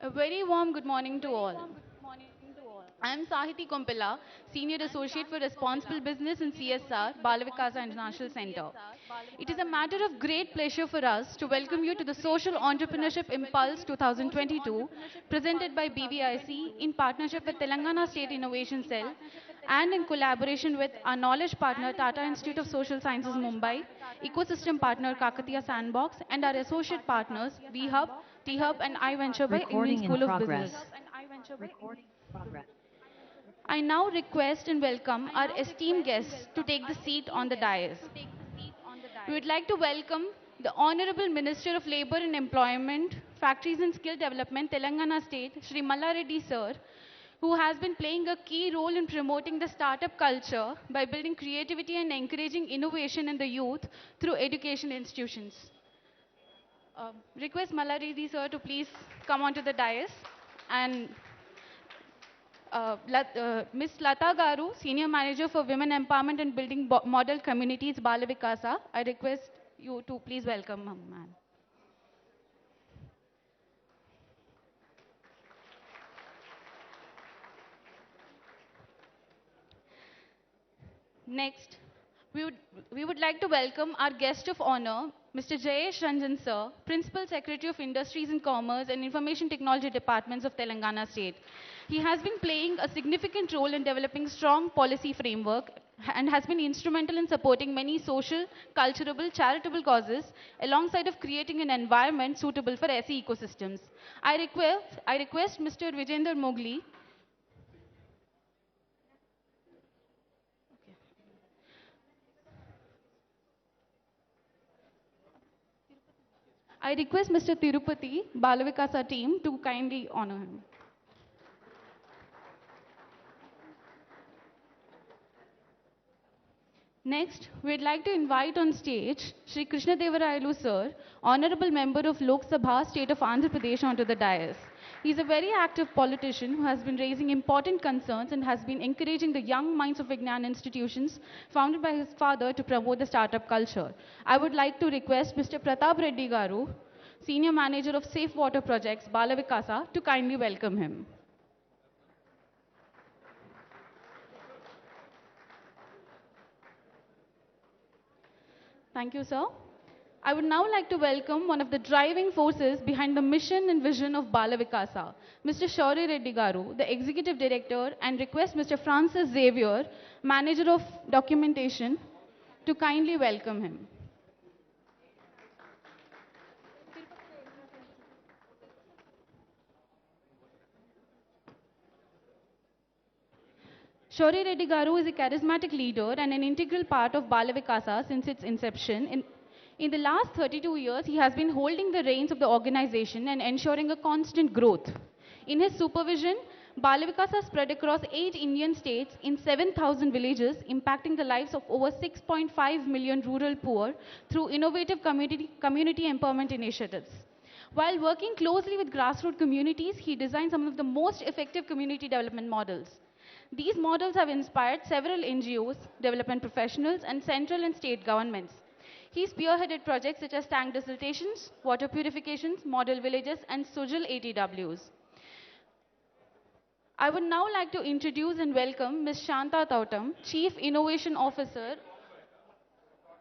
A very warm good morning to all. I am Sahiti Kompilla, Senior Associate for Responsible Business in CSR, Balavikasa International Center. It is a matter of great pleasure for us to welcome you to the Social Entrepreneurship Impulse 2022, presented by BVIC in partnership with Telangana State Innovation Cell and in collaboration with our knowledge partner Tata Institute of Social Sciences Mumbai, ecosystem partner Kakatiya Sandbox, and our associate partners VHub, T-Hub, and iVenture by Indian Recording in School of Business. progress. I now request and welcome our esteemed guests to take the seat on the dais. We would like to welcome the Honorable Minister of Labour and Employment, Factories and Skill Development, Telangana State, Shri Malla Reddy Sir, who has been playing a key role in promoting the startup culture by building creativity and encouraging innovation in the youth through education institutions. Request Malla Reddy Sir to please come onto the dais and Ms. Lata Garu, Senior Manager for Women Empowerment and Building Model Communities, Bala Vikasa. I request you to please welcome her, ma'am. Next, we would, we would like to welcome our guest of honor, Mr. Jayesh Ranjan Sir, Principal Secretary of Industries and Commerce and Information Technology Departments of Telangana State. He has been playing a significant role in developing strong policy framework and has been instrumental in supporting many social, cultural, charitable causes alongside of creating an environment suitable for SE ecosystems. I request Mr. Vijender Mogli. I request Mr. Tirupati, Balavikasa team to kindly honor him. Next, we'd like to invite on stage Sri Krishna Devarayulu sir, Honorable Member of Lok Sabha, State of Andhra Pradesh onto the dais. He is a very active politician who has been raising important concerns and has been encouraging the young minds of Vignan institutions founded by his father to promote the startup culture. I would like to request Mr. Pratap Reddy Garu, Senior Manager of Safe Water Projects, Balavikasa, to kindly welcome him. Thank you, sir. I would now like to welcome one of the driving forces behind the mission and vision of Bala Vikasa, Mr. Shauri Reddy Garu, the Executive Director, and request Mr. Francis Xavier, Manager of Documentation, to kindly welcome him. Shauri Reddy Garu is a charismatic leader and an integral part of Bala Vikasa since its inception. In the last 32 years, he has been holding the reins of the organization and ensuring a constant growth. In his supervision, Bala Vikasa spread across 8 Indian states in 7,000 villages, impacting the lives of over 6.5 million rural poor through innovative community empowerment initiatives. While working closely with grassroots communities, he designed some of the most effective community development models. These models have inspired several NGOs, development professionals, and central and state governments. He spearheaded projects such as tank desiltations, water purifications, model villages, and Sujal ATWs. I would now like to introduce and welcome Ms. Shanta Tautam, Chief Innovation Officer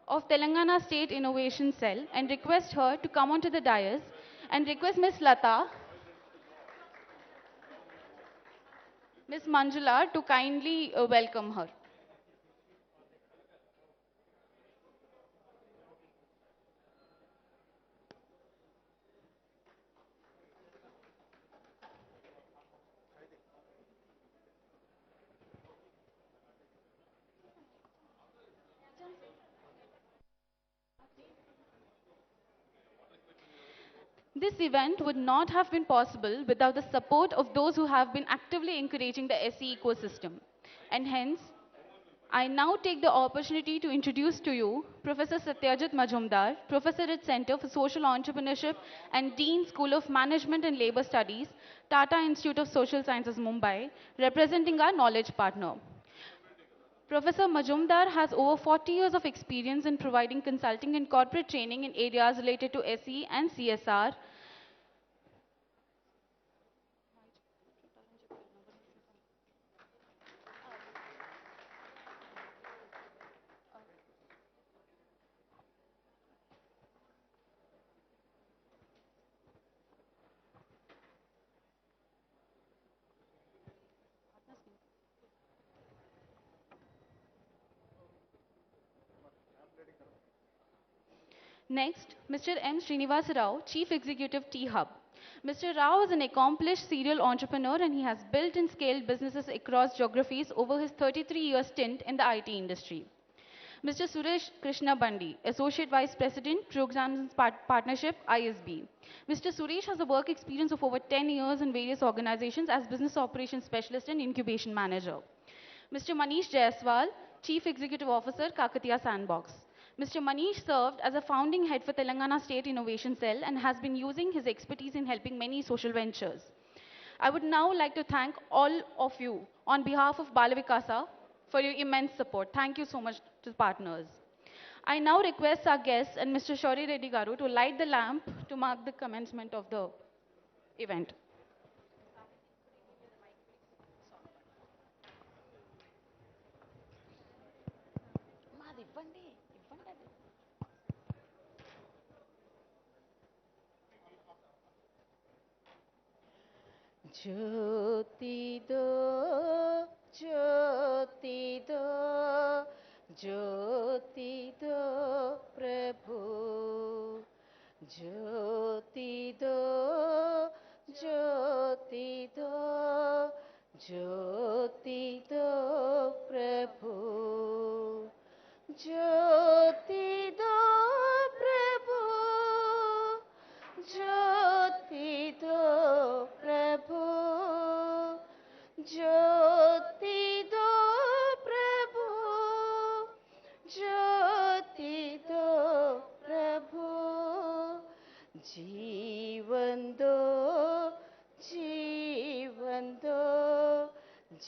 of Telangana State Innovation Cell, and request her to come onto the dais and request Ms. Lata, Ms. Manjula to kindly welcome her. This event would not have been possible without the support of those who have been actively encouraging the SE ecosystem. And hence, I now take the opportunity to introduce to you Professor Satyajit Majumdar, Professor at Center for Social Entrepreneurship and Dean School of Management and Labor Studies, Tata Institute of Social Sciences, Mumbai, representing our knowledge partner. Professor Majumdar has over 40 years of experience in providing consulting and corporate training in areas related to SE and CSR. Next, Mr. M. Srinivas Rao, Chief Executive T-Hub. Mr. Rao is an accomplished serial entrepreneur and he has built and scaled businesses across geographies over his 33-year stint in the IT industry. Mr. Suresh Krishna Bandi, Associate Vice President, Programs and Partnership, ISB. Mr. Suresh has a work experience of over 10 years in various organizations as Business Operations Specialist and Incubation Manager. Mr. Manish Jaiswal, Chief Executive Officer, Kakatiya Sandbox. Mr. Manish served as a founding head for Telangana State Innovation Cell and has been using his expertise in helping many social ventures. I would now like to thank all of you on behalf of Balavikasa for your immense support. Thank you so much to the partners. I now request our guests and Mr. Shauri Reddy Garu to light the lamp to mark the commencement of the event. ज्योति दो ज्योति दो ज्योति दो प्रभु ज्योति दो ज्योति दो ज्योति दो प्रभु ज्योति दो प्रभु ज्योति दो प्रभु ज्योति दो प्रभु ज्योति दो प्रभु जीवन दो जीवन दो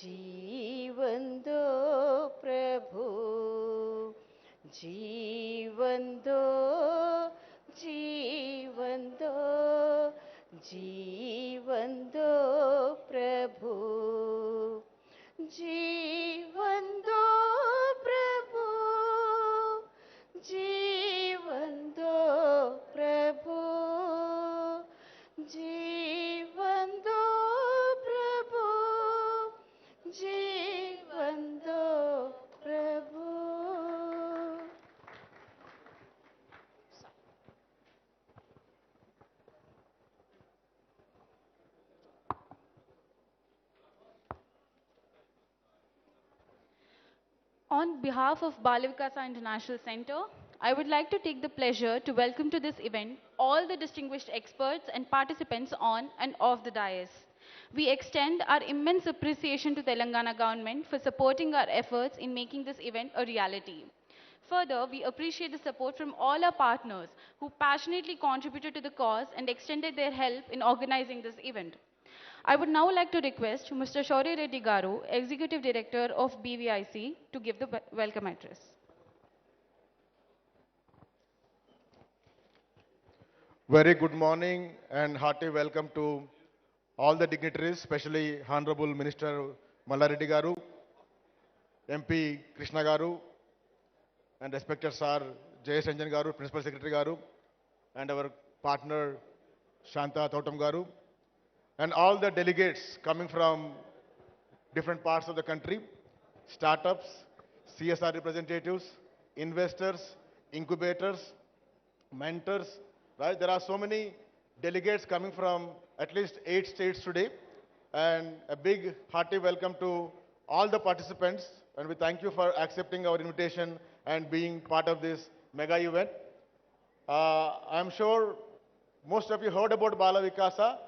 जीवन दो प्रभु जीवन दो जीवन दो जीवन दो प्रभु जीवन दो प्रभु जीवन दो प्रभु जीवन दो प्रभु जीवन दो प्रभु On behalf of Balavikasa International Center, I would like to take the pleasure to welcome to this event all the distinguished experts and participants on and off the dais. We extend our immense appreciation to Telangana government for supporting our efforts in making this event a reality. Further, we appreciate the support from all our partners who passionately contributed to the cause and extended their help in organizing this event. I would now like to request Mr. Shauri Reddy Garu, Executive Director of BVIC, to give the welcome address. Very good morning and hearty welcome to all the dignitaries, especially Honorable Minister Mallareddy Garu, MP Krishna Garu, and respected Sir Jayesh Ranjan Garu, Principal Secretary Garu, and our partner Shanta Thotam Garu, and all the delegates coming from different parts of the country, startups, CSR representatives, investors, incubators, mentors, right? There are so many delegates coming from at least 8 states today. And a big hearty welcome to all the participants. And we thank you for accepting our invitation and being part of this mega event. I'm sure most of you heard about Bala Vikasa,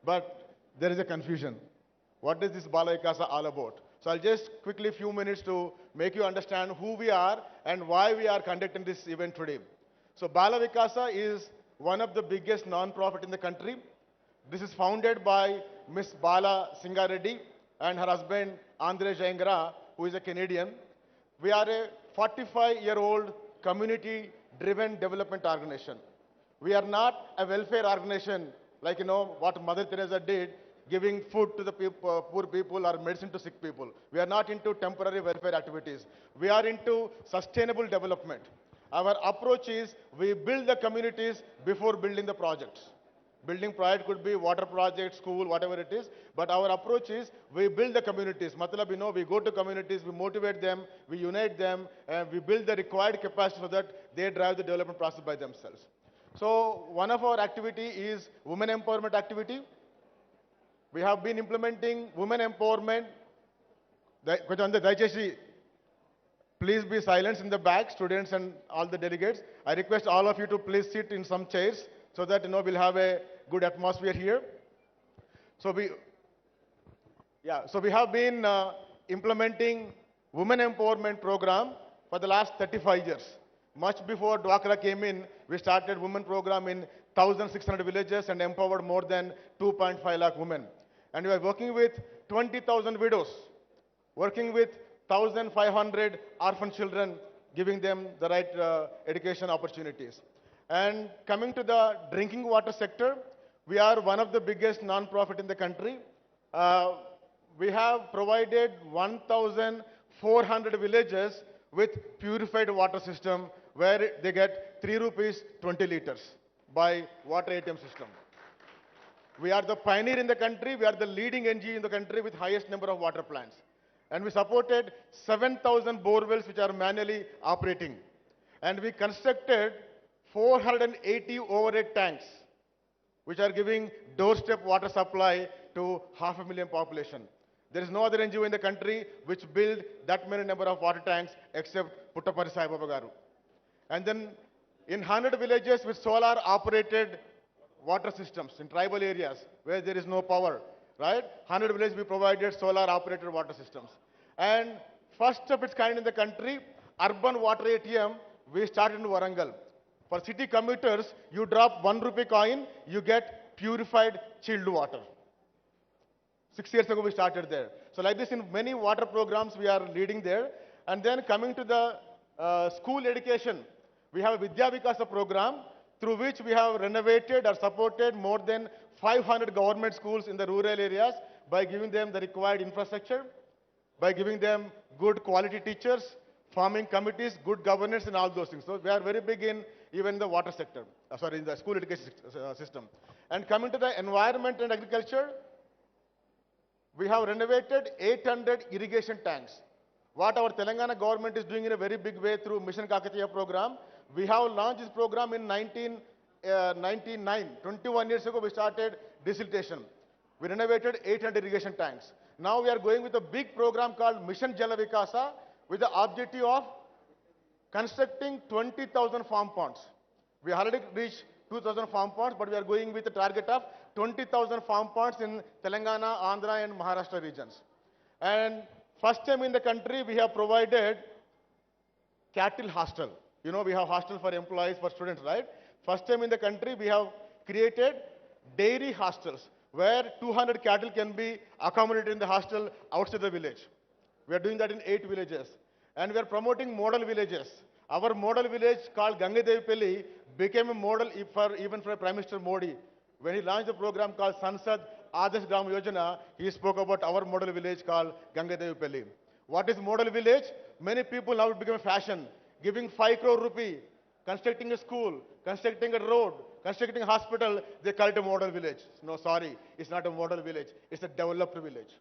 but there is a confusion. What is this Bala Vikasa all about? So I'll just quickly few minutes to make you understand who we are and why we are conducting this event today. So Bala Vikasa is one of the biggest non-profit in the country. This is founded by Miss Bala Singareddy and her husband Andre Jaingra, who is a Canadian. We are a 45-year-old community-driven development organization. We are not a welfare organization like, what Mother Teresa did, giving food to the poor people or medicine to sick people. We are not into temporary welfare activities. We are into sustainable development. Our approach is we build the communities before building the projects. Building project could be water project, school, whatever it is. But our approach is we build the communities. Matlab, we go to communities, we motivate them, we unite them, and we build the required capacity so that they drive the development process by themselves. So one of our activity is women empowerment activity. We have been implementing women empowerment. Please be silent in the back, students and all the delegates. I request all of you to please sit in some chairs so that we'll have a good atmosphere here. So we have been implementing women empowerment program for the last 35 years. Much before Dwakra came in, we started women program in 1,600 villages and empowered more than 2.5 lakh women. And we are working with 20,000 widows, working with 1,500 orphan children, giving them the right education opportunities. And coming to the drinking water sector, we are one of the biggest non-profit in the country. We have provided 1,400 villages with purified water system where they get 3 rupees 20 liters by water ATM system. We are the pioneer in the country. We are the leading NGO in the country with highest number of water plants. And we supported 7,000 borewells which are manually operating. And we constructed 480 overhead tanks which are giving doorstep water supply to 500,000 population. There is no other NGO in the country which build that many number of water tanks except Puttapari Sai Baba Garu. And then in 100 villages with solar operated water systems in tribal areas where there is no power, right? 100 villages we provided solar operated water systems. And first of its kind in the country, urban water ATM, we started in Warangal. For city commuters, you drop 1 rupee coin, you get purified chilled water. 6 years ago we started there. So like this in many water programs we are leading there. And then coming to the school education, we have a Vidya Vikasa program through which we have renovated or supported more than 500 government schools in the rural areas by giving them the required infrastructure, by giving them good quality teachers, forming committees, good governance and all those things. So we are very big in even the water sector, in the school education system. And coming to the environment and agriculture, we have renovated 800 irrigation tanks. What our Telangana government is doing in a very big way through Mission Kakatiya program, we have launched this program in 1999. 21 years ago we started desiltation. We renovated 800 irrigation tanks. Now we are going with a big program called Mission Jala Vikasa with the objective of constructing 20,000 farm ponds. We already reached 2,000 farm ponds, but we are going with a target of 20,000 farm ponds in Telangana, Andhra and Maharashtra regions. And first time in the country we have provided cattle hostel. We have hostel for employees, for students, right? First time in the country we have created dairy hostels where 200 cattle can be accommodated in the hostel outside the village. We are doing that in 8 villages. And we are promoting model villages. Our model village called Gangadevipalli became a model even for Prime Minister Modi. When he launched the program called Sansad Adarsh Gram Yojana, he spoke about our model village called Gangadevipalli. What is model village? Many people now it became a fashion. Giving 5 crore rupee, constructing a school, constructing a road, constructing a hospital, they call it a model village. No, sorry, it's not a model village. It's a developed village.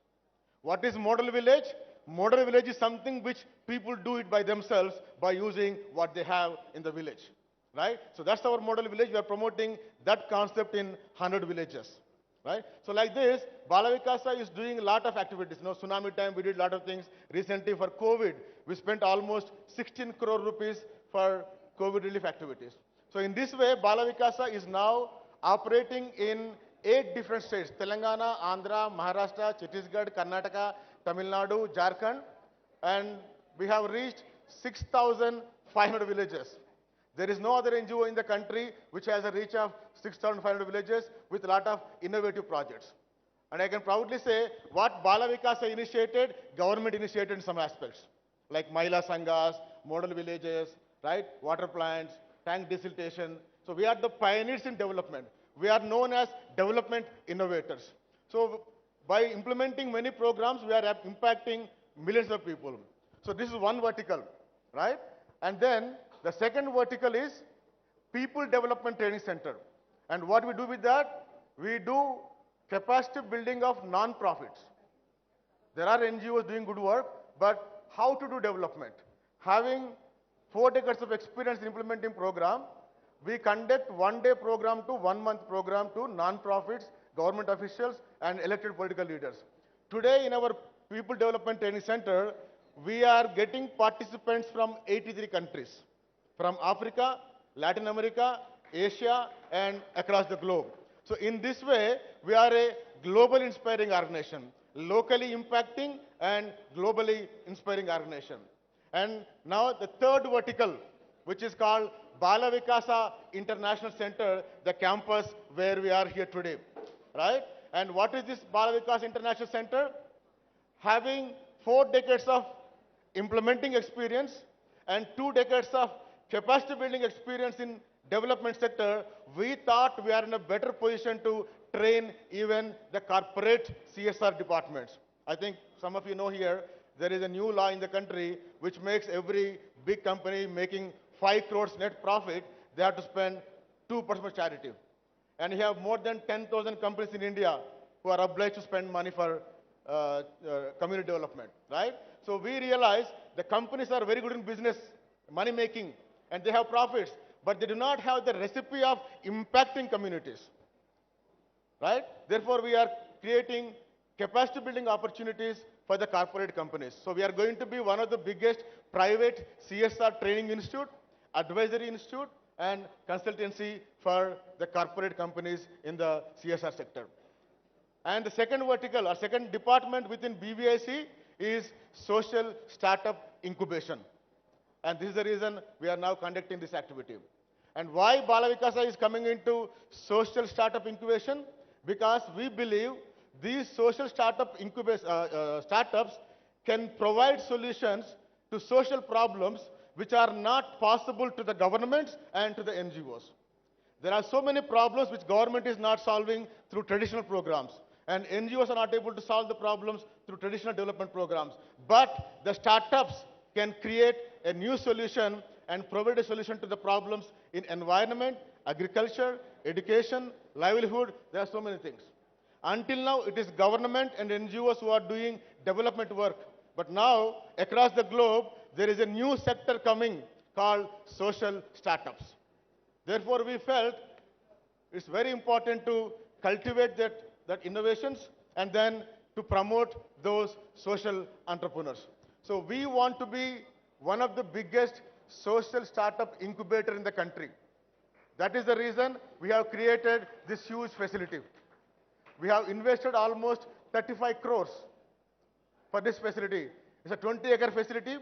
What is model village? Model village is something which people do it by themselves by using what they have in the village, right? So that's our model village. We are promoting that concept in 100 villages, right? So like this, Bala Vikasa is doing a lot of activities. Tsunami time, we did a lot of things. Recently for COVID, we spent almost 16 crore rupees for COVID relief activities. So in this way, Bala Vikasa is now operating in 8 different states: Telangana, Andhra, Maharashtra, Chhattisgarh, Karnataka, Tamil Nadu, Jharkhand, and we have reached 6,500 villages. There is no other NGO in the country which has a reach of 6,500 villages with a lot of innovative projects. And I can proudly say what Bala Vikasa initiated, government initiated in some aspects, like Mahila Sanghas, model villages, right? Water plants, tank desiltation. So we are the pioneers in development. We are known as development innovators. So by implementing many programs, we are impacting millions of people. So this is one vertical, right? And then the second vertical is People Development Training Center. And what we do with that? we do capacity building of non-profits. There are NGOs doing good work, but how to do development? Having 4 decades of experience in implementing program, we conduct one-day program to one-month program to non-profits, government officials, and elected political leaders. Today, in our People Development Training Center, we are getting participants from 83 countries, from Africa, Latin America, Asia, and across the globe. So in this way, we are a global inspiring organization, locally impacting and globally inspiring organization. And now the third vertical, which is called Bala Vikasa International Center, the campus where we are here today, right? And what is this Bala Vikasa International Center? Having 4 decades of implementing experience and 2 decades of capacity building experience in development sector, we thought we are in a better position to train even the corporate CSR departments. I think some of you know here, there is a new law in the country which makes every big company making 5 crores net profit, they have to spend 2% for charity. And you have more than 10,000 companies in India who are obliged to spend money for community development, right? So we realize the companies are very good in business, money making, and they have profits, but they do not have the recipe of impacting communities, right? Therefore, we are creating capacity building opportunities for the corporate companies. So we are going to be one of the biggest private CSR training institute, advisory institute, and consultancy for the corporate companies in the CSR sector. And the second vertical or second department within BVIC is social startup incubation. And this is the reason we are now conducting this activity. And why Bala Vikasa is coming into social startup incubation? Because we believe these social startups can provide solutions to social problems which are not possible to the governments and to the NGOs. There are so many problems which government is not solving through traditional programs, and NGOs are not able to solve the problems through traditional development programs. But the startups can create a new solution and provide a solution to the problems in environment, agriculture, education, livelihood. There are so many things. Until now, it is government and NGOs who are doing development work. But now, across the globe, there is a new sector coming called social startups. Therefore, we felt it's very important to cultivate that innovations and then to promote those social entrepreneurs. So we want to be one of the biggest social startup incubator in the country. That is the reason we have created this huge facility. We have invested almost 35 crores for this facility. It's a 20-acre facility.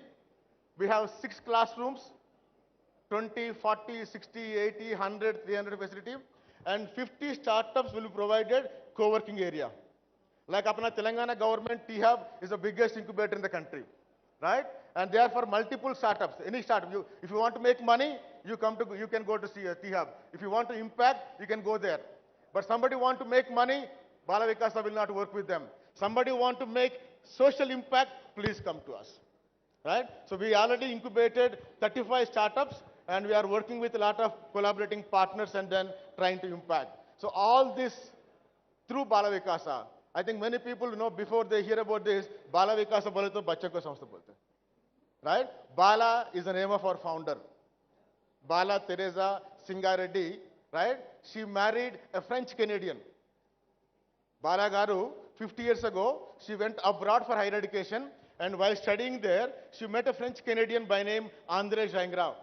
We have 6 classrooms, 20, 40, 60, 80, 100, 300 facility, and 50 startups will be provided co-working area. Like apna Telangana government, T-Hub is the biggest incubator in the country, right? And they are for multiple startups. Any startup, if you want to make money, you can go to T-Hub. If you want to impact, you can go there. But somebody want to make money, Bala Vikasa will not work with them. Somebody want to make social impact, please come to us, right? So we already incubated 35 startups, and we are working with a lot of collaborating partners and then trying to impact. So all this through Bala Vikasa. I think many people know before they hear about this, Bala Vikasa bole to bachcha ko samstha bolte, right? Bala is the name of our founder, Bala Teresa Singareddy, right? She married a French Canadian. Bala Garu, 50 years ago, she went abroad for higher education, and while studying there, she met a French Canadian by name Andre Jaingrao.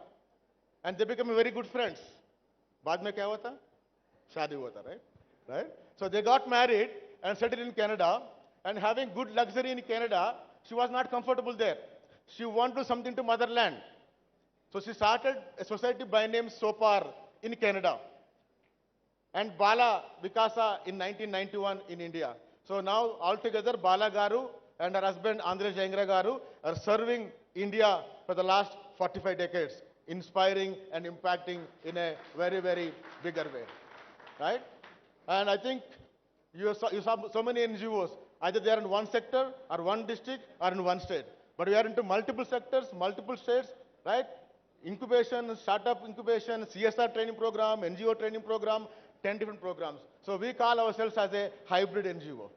And they became very good friends. Baad mein kya hua tha? Shaadi hua tha, right? Right? So they got married and settled in Canada, and having good luxury in Canada, she was not comfortable there. She wanted something to motherland. So she started a society by name Sopar in Canada, and Bala Vikasa in 1991 in India. So now altogether Bala Garu and her husband Andre Jaingra Garu are serving India for the last 45 decades, inspiring and impacting in a very, very bigger way, right? And I think you saw so many NGOs, either they are in one sector or one district or in one state. But we are into multiple sectors, multiple states, right? Incubation, startup incubation, CSR training program, NGO training program, 10 different programs. So we call ourselves as a hybrid NGO.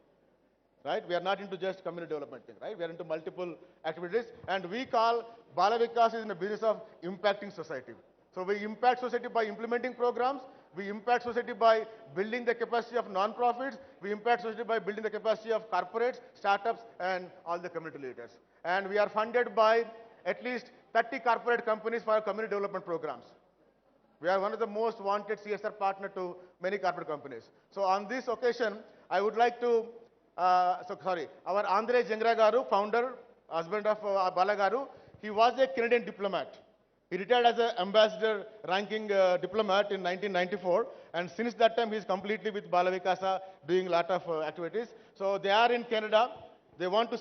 Right? We are not into just community development thing, right? We are into multiple activities, and we call Bala Vikas is in the business of impacting society. So we impact society by implementing programs, we impact society by building the capacity of non-profits, we impact society by building the capacity of corporates, startups, and all the community leaders. And we are funded by at least 30 corporate companies for our community development programs. We are one of the most wanted CSR partner to many corporate companies. So on this occasion, I would like to, our Andre Jengra Garu, founder, husband of Bala Garu, he was a Canadian diplomat. He retired as an ambassador ranking diplomat in 1994, and since that time he is completely with Bala Vikasa doing a lot of activities. So they are in Canada. They want to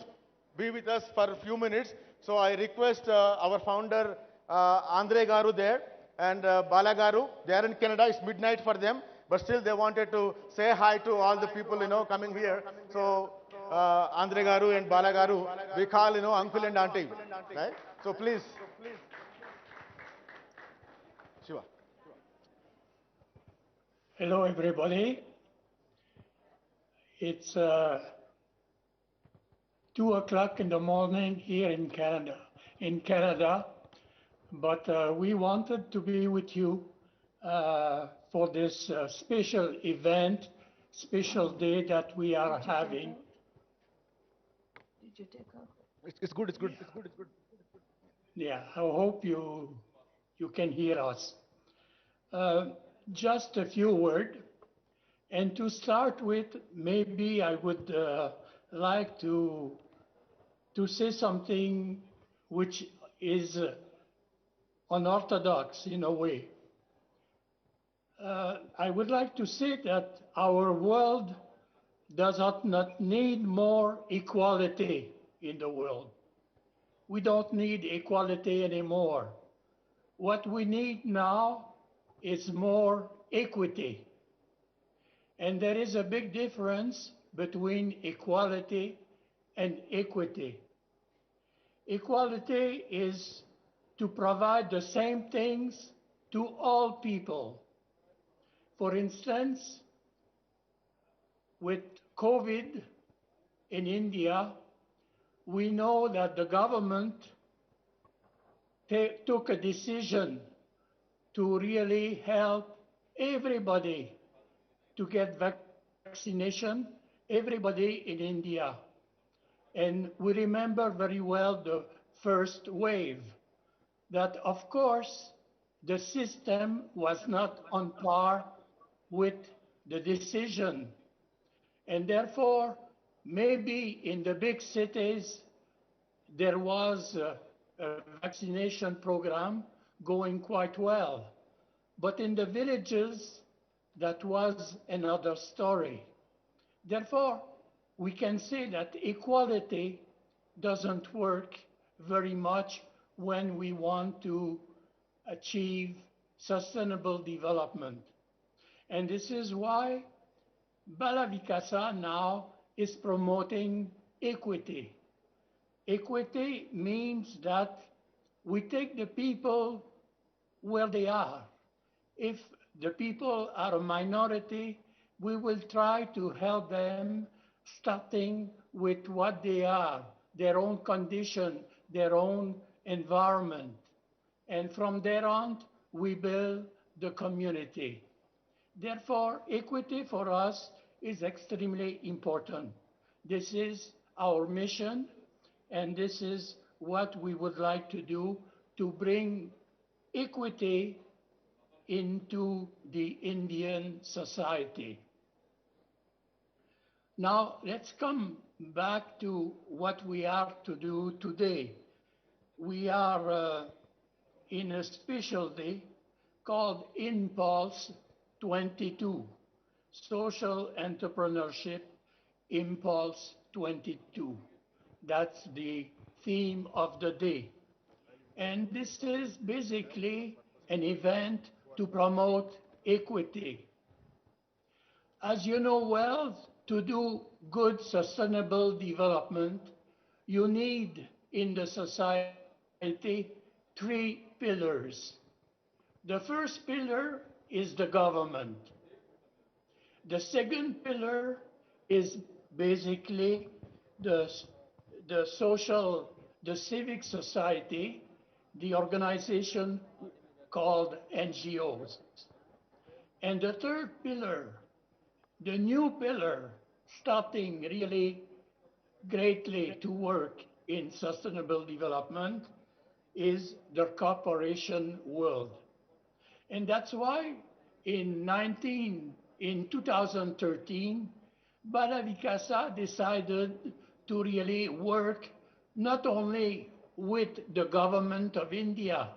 be with us for a few minutes. So I request our founder Andre Garu there and Bala Garu. They are in Canada. It's midnight for them, but still they wanted to say hi to all the people coming here. So Andre Garu and Bala Garu, we call uncle and auntie, right? So please. Shiva. Hello, everybody. It's 2 o'clock in the morning here in Canada, but we wanted to be with you for this special event, special day that we are having. Did you take off? It's good, it's good, it's good, it's good. Yeah, I hope you can hear us. Just a few words. And to start with, maybe I would like to say something which is unorthodox in a way. I would like to say that our world does not need more equality in the world. We don't need equality anymore. What we need now is more equity. And there is a big difference between equality and equity. Equality is to provide the same things to all people. For instance, with COVID in India, we know that the government took a decision to really help everybody to get vaccination, everybody in India. And we remember very well the first wave, that of course the system was not on par with the decision. And therefore, maybe in the big cities, there was a vaccination program going quite well. But in the villages, that was another story. Therefore, we can say that equality doesn't work very much when we want to achieve sustainable development. And this is why Bala Vikasa now is promoting equity. Equity means that we take the people where they are. If the people are a minority, we will try to help them starting with what they are, their own condition, their own environment. And from there on, we build the community. Therefore, equity for us is extremely important. This is our mission, and this is what we would like to do to bring equity into the Indian society. Now, let's come back to what we are to do today. We are in a special day called Impulse 22, Social Entrepreneurship Impulse 22. That's the theme of the day. And this is basically an event to promote equity. As you know well, to do good sustainable development, you need in the society 3 pillars. The first pillar is the government. The second pillar is basically the, the social, the civic society, the organization called NGOs. And the third pillar, the new pillar, starting really greatly to work in sustainable development, is the corporation world. And that's why in 2013, Bala decided to really work not only with the government of India,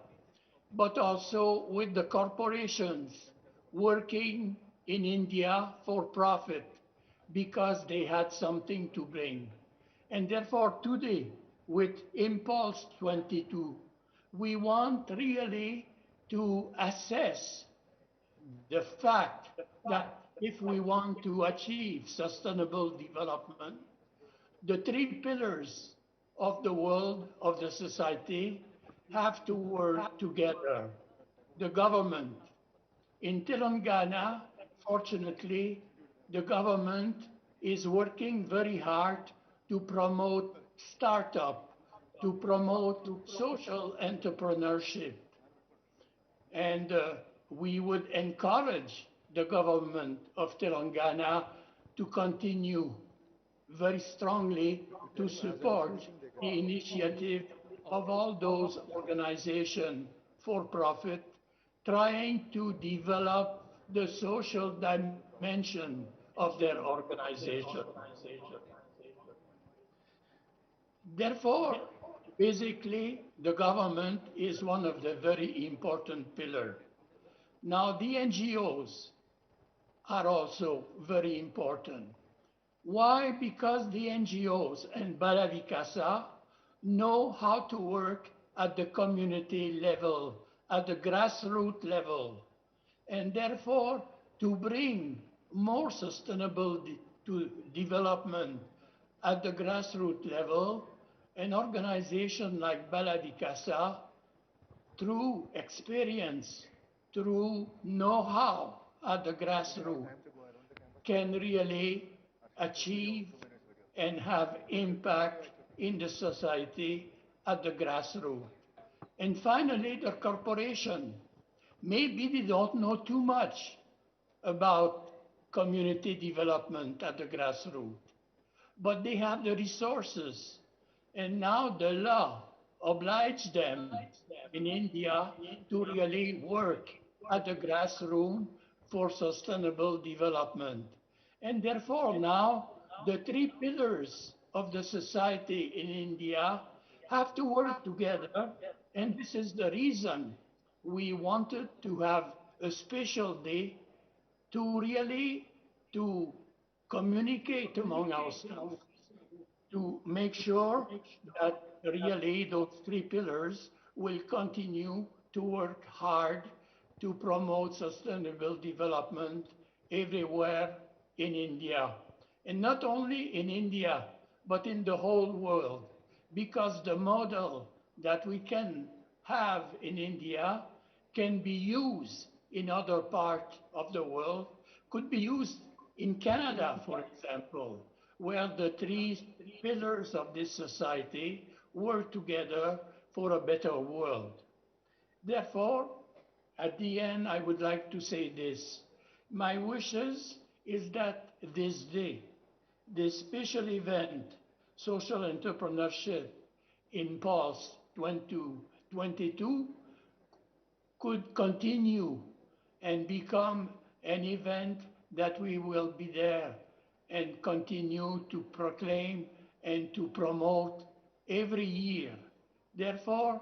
but also with the corporations working in India for profit because they had something to bring. And therefore today, with Impulse 22, we want really to assess the fact that if we want to achieve sustainable development, the three pillars of the world, of the society, have to work together. The government. In Telangana, fortunately, the government is working very hard to promote startup, to promote social entrepreneurship. And we would encourage the government of Telangana to continue very strongly to support the initiative of all those organizations for profit trying to develop the social dimension of their organization. Therefore, basically, the government is one of the very important pillars. Now, the NGOs are also very important. Why? Because the NGOs and Balavikasa know how to work at the community level, at the grassroots level, and therefore to bring more sustainable to development at the grassroots level, an organization like Balavikasa, through experience, through know-how at the grassroots, can really achieve and have impact in the society at the grassroots. And finally, the corporation. Maybe they don't know too much about community development at the grassroots, but they have the resources. And now the law obliges them in India to really work at the grassroots for sustainable development. And therefore now the three pillars of the society in India have to work together. And this is the reason we wanted to have a special day to really to communicate among ourselves, to make sure that really those three pillars will continue to work hard to promote sustainable development everywhere in India. And not only in India, but in the whole world, because the model that we can have in India can be used in other parts of the world, could be used in Canada, for example, where the three pillars of this society work together for a better world. Therefore, at the end, I would like to say this. My wishes is that this day, this special event, Social Entrepreneurship Impulse 2022, could continue and become an event that we will be there and continue to proclaim and to promote every year. Therefore,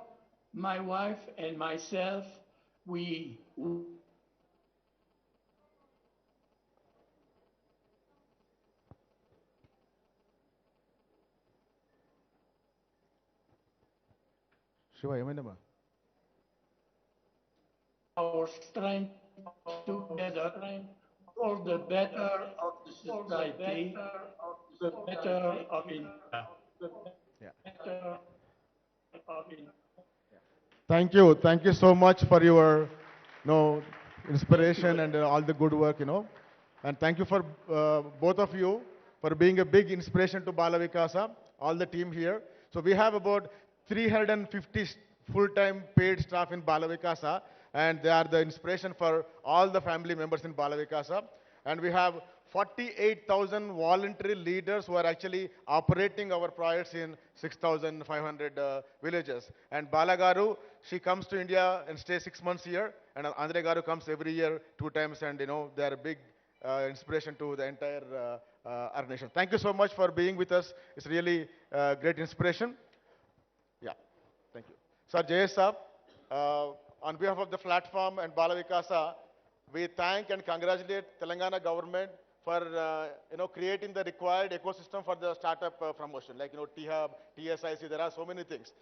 my wife and myself, we Shiva, ఏమైందమ్మా? our strength together for the better of the society, the better of India. Yeah. Thank you so much for your inspiration and all the good work. And thank you for both of you for being a big inspiration to Bala Vikasa, all the team here. So we have about 350 full-time paid staff in Bala Vikasa, and they are the inspiration for all the family members in Bala Vikasa. And we have 48,000 voluntary leaders who are actually operating our projects in 6,500 villages. And Bala Garu, she comes to India and stays 6 months here, and Andre Garu comes every year 2 times, and they are a big inspiration to the entire our nation. Thank you so much for being with us. It's really great inspiration. Yeah, thank you. Sir Jayesh Saab, on behalf of the platform and Bala Vikasa, we thank and congratulate Telangana government for creating the required ecosystem for the startup promotion, like T-Hub, TSIC. There are so many things,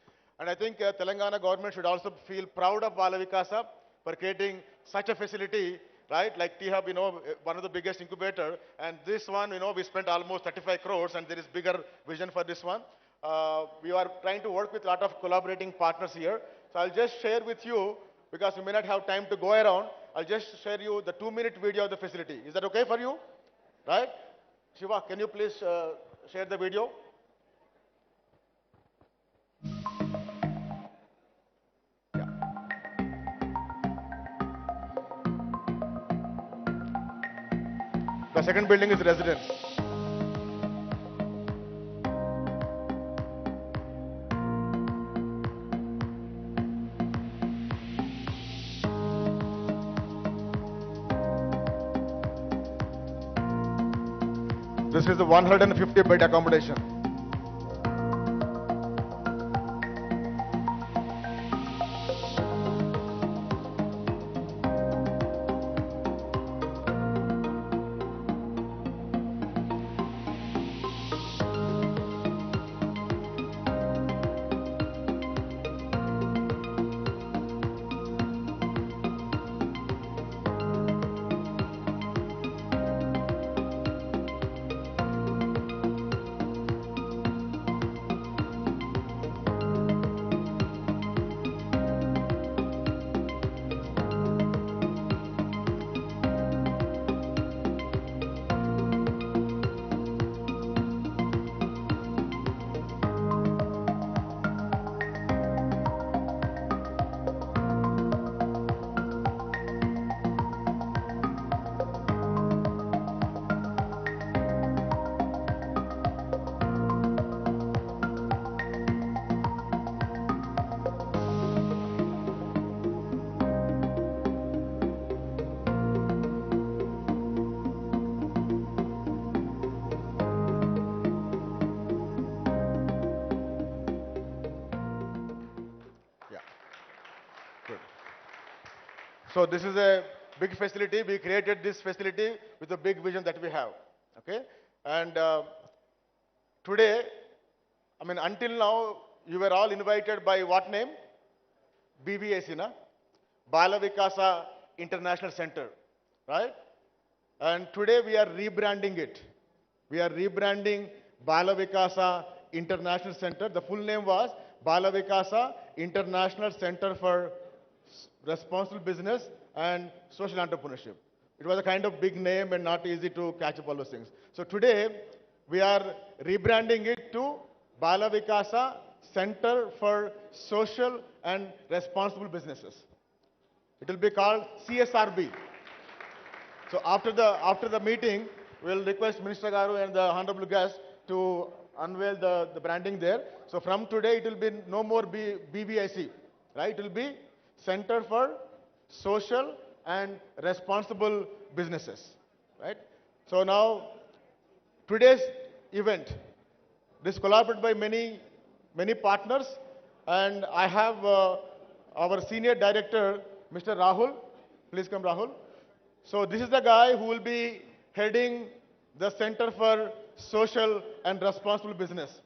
and I think Telangana government should also feel proud of Bala Vikasa for creating such a facility, right? Like T-Hub, one of the biggest incubator, and this one, we spent almost 35 crores, and there is bigger vision for this one. We are trying to work with a lot of collaborating partners here. So I'll just share with you, because we may not have time to go around, I'll just share you the 2-minute video of the facility. Is that okay for you? Right? Shiva, can you please share the video? The second building is residence. This is the 150-bed accommodation. Good. So this is a big facility. We created this facility with a big vision that we have. Okay? And today, until now, you were all invited by what name? BVAC, na? Bala Vikasa International Center, right? And today we are rebranding it. We are rebranding Bala Vikasa International Center. The full name was Bala Vikasa International Center for Responsible Business and Social Entrepreneurship. It was a kind of big name and not easy to catch up all those things. So today we are rebranding it to Bala Vikasa Center for Social and Responsible Businesses. It will be called CSRB. So after the meeting, we'll request Minister Garu and the honorable guest to unveil the branding there. So from today, it will be no more BVIC, right? It will be Center for Social and Responsible Businesses, right? So now, today's event, this is collaborated by many partners, and I have our senior director, Mr. Rahul. Please come, Rahul. So this is the guy who will be heading the Center for Social and Responsible Business.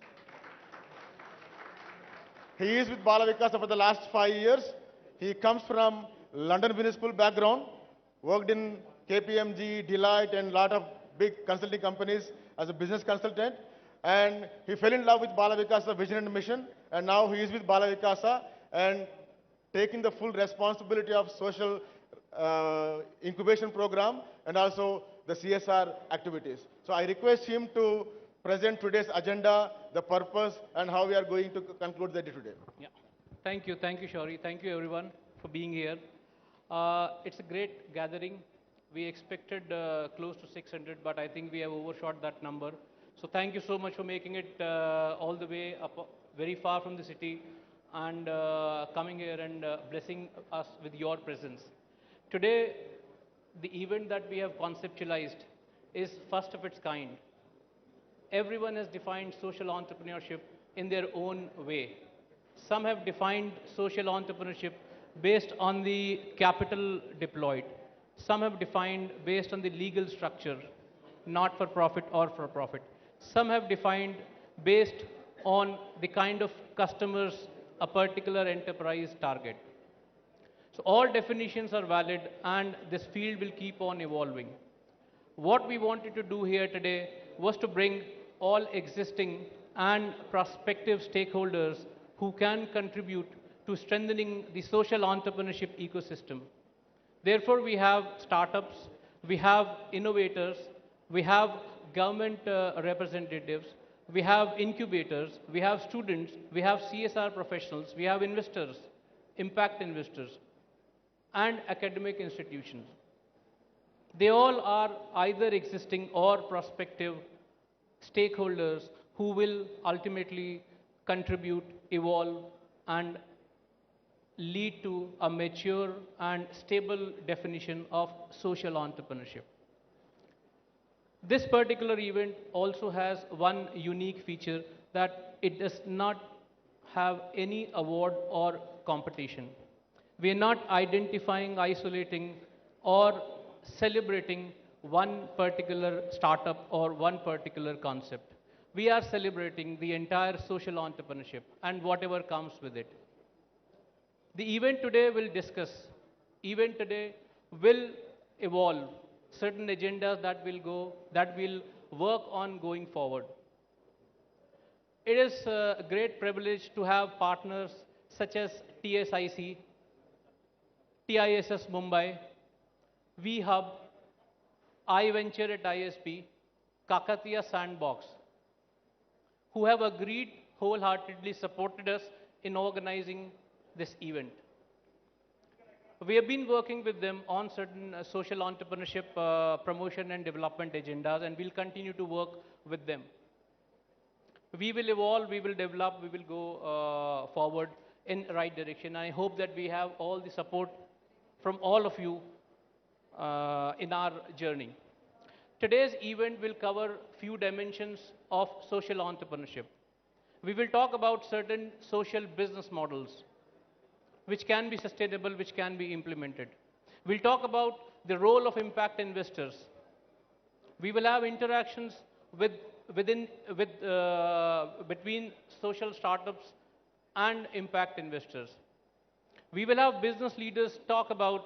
He is with Bala Vikasa for the last 5 years. He comes from London Business School background, worked in KPMG, Deloitte, and a lot of big consulting companies as a business consultant. And he fell in love with Bala Vikasa vision and mission, and now he is with Bala Vikasa and taking the full responsibility of social incubation program and also the CSR activities. So I request him to present today's agenda, the purpose, and how we are going to conclude the day today. Yeah. Thank you, Shauri. Thank you, everyone, for being here. It's a great gathering. We expected close to 600, but I think we have overshot that number. So thank you so much for making it all the way up, very far from the city, and coming here and blessing us with your presence. Today, the event that we have conceptualized is first of its kind. Everyone has defined social entrepreneurship in their own way. Some have defined social entrepreneurship based on the capital deployed. Some have defined based on the legal structure, not for profit or for profit. Some have defined based on the kind of customers a particular enterprise target. So all definitions are valid and this field will keep on evolving. What we wanted to do here today was to bring all existing and prospective stakeholders who can contribute to strengthening the social entrepreneurship ecosystem. Therefore, we have startups, we have innovators, we have government representatives, we have incubators, we have students, we have CSR professionals, we have investors, impact investors, and academic institutions. They all are either existing or prospective stakeholders who will ultimately contribute, evolve, and lead to a mature and stable definition of social entrepreneurship. This particular event also has one unique feature that it does not have any award or competition. We are not identifying, isolating, or celebrating one particular startup or one particular concept. We are celebrating the entire social entrepreneurship and whatever comes with it. The event today will discuss, event today will evolve certain agendas that will work on going forward. It is a great privilege to have partners such as TSIC, TISS Mumbai, VHub, iVenture at ISP, Kakatiya Sandbox, who have agreed, wholeheartedly supported us in organizing this event. We have been working with them on certain social entrepreneurship promotion and development agendas, and we'll continue to work with them. We will evolve, we will develop, we will go forward in the right direction. I hope that we have all the support from all of you in our journey. Today's event will cover few dimensions of social entrepreneurship. We will talk about certain social business models which can be sustainable, which can be implemented. We'll talk about the role of impact investors. We will have interactions between social startups and impact investors. We will have business leaders talk about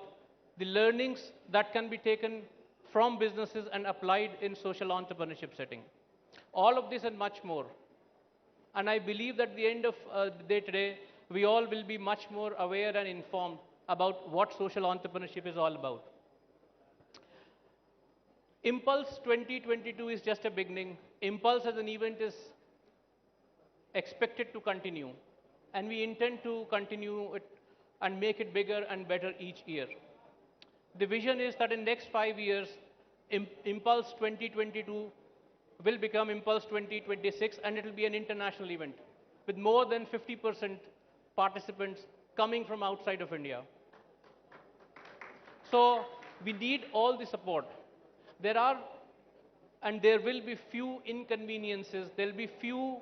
the learnings that can be taken from businesses and applied in social entrepreneurship setting. All of this and much more. And I believe that at the end of the day today, we all will be much more aware and informed about what social entrepreneurship is all about. Impulse 2022 is just a beginning. Impulse as an event is expected to continue, and we intend to continue it and make it bigger and better each year. The vision is that in the next 5 years, Impulse 2022 will become Impulse 2026, and it will be an international event with more than 50% participants coming from outside of India. So we need all the support. There are and there will be few inconveniences, there will be few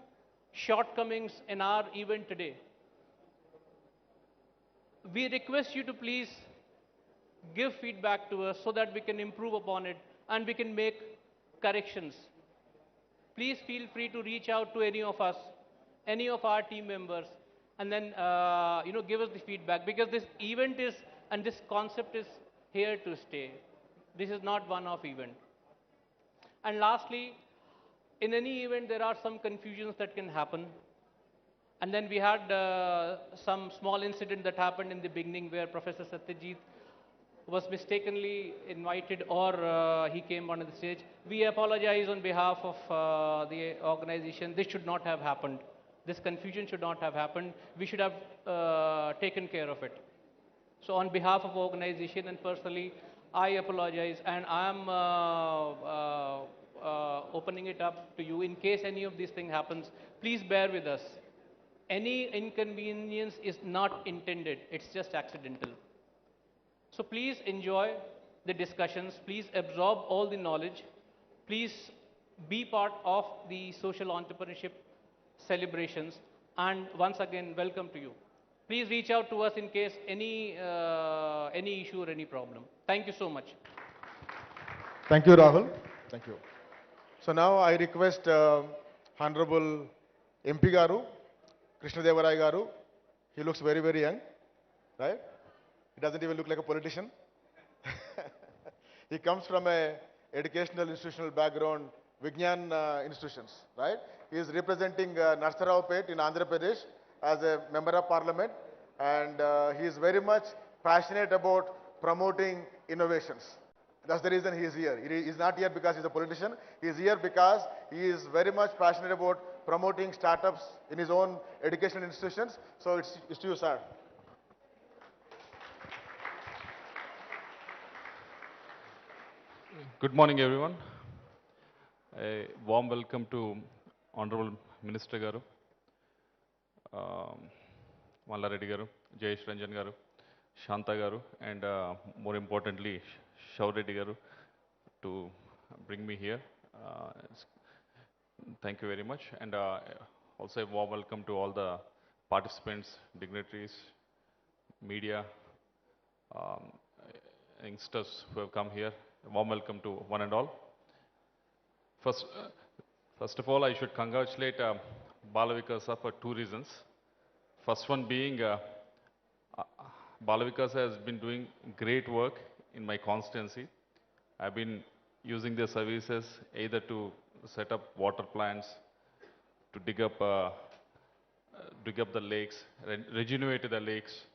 shortcomings in our event today. We request you to please give feedback to us so that we can improve upon it and we can make corrections. Please feel free to reach out to any of us, any of our team members, and then give us the feedback, because this event is and this concept is here to stay. This is not one-off event. And lastly, in any event there are some confusions that can happen. And then we had some small incident that happened in the beginning where Professor Satyajit was mistakenly invited or he came onto the stage. We apologize on behalf of the organization. This should not have happened. This confusion should not have happened. We should have taken care of it. So on behalf of organization and personally, I apologize and I am opening it up to you in case any of these things happens. Please bear with us. Any inconvenience is not intended. It's just accidental. So please enjoy the discussions. Please absorb all the knowledge. Please be part of the social entrepreneurship celebrations. And once again, welcome to you. Please reach out to us in case any issue or any problem. Thank you so much. Thank you, Rahul. Thank you. So now I request Honorable MP Garu, Krishna Devarai Garu. He looks very, very young, right? He doesn't even look like a politician. He comes from a educational institutional background, Vignan institutions, right? He is representing Narsaraopet in Andhra Pradesh as a member of parliament, and he is very much passionate about promoting innovations. That's the reason he is here. He is not here because he's a politician. He is here because he is very much passionate about promoting startups in his own educational institutions. So it's to you, sir. Good morning, everyone. A warm welcome to Honorable Minister Garu, Mallareddy Garu, Jayesh Ranjan Garu, Shanta Garu, and more importantly, Shaureddy Garu to bring me here. Thank you very much. And also a warm welcome to all the participants, dignitaries, media, um, youngsters who have come here. A warm welcome to one and all. First of all, I should congratulate Balavikasa for two reasons. First one being Balavikasa has been doing great work in my constituency. I've been using their services either to set up water plants, to dig up the lakes, regenerate the lakes.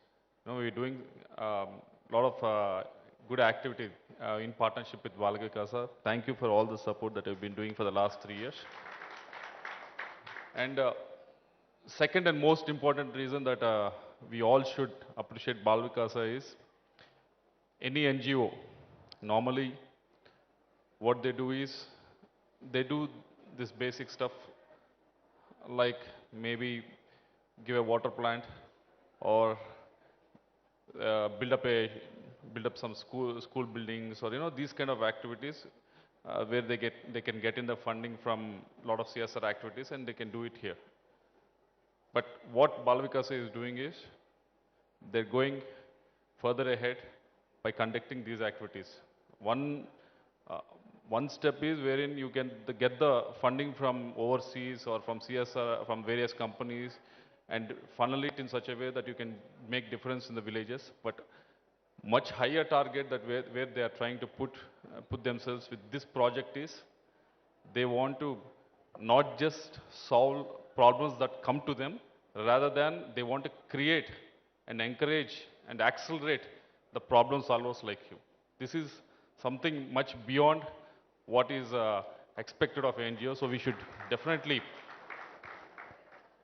You know, we're doing a lot of good activity in partnership with Balavikasa. Thank you for all the support that you've been doing for the last 3 years. And second and most important reason that we all should appreciate Balavikasa is any NGO, normally what they do is they do this basic stuff like maybe give a water plant or build up some school buildings, or these kind of activities where they can get in the funding from a lot of CSR activities, and they can do it here. But what Balavikasa is doing is they're going further ahead by conducting these activities. One step is wherein you can get the funding from overseas or from CSR, from various companies, and funnel it in such a way that you can make difference in the villages. But much higher target that where they are trying to put themselves with this project is they want to not just solve problems that come to them, rather than they want to create and encourage and accelerate the problem solvers like you. This is something much beyond what is expected of NGO, so we should definitely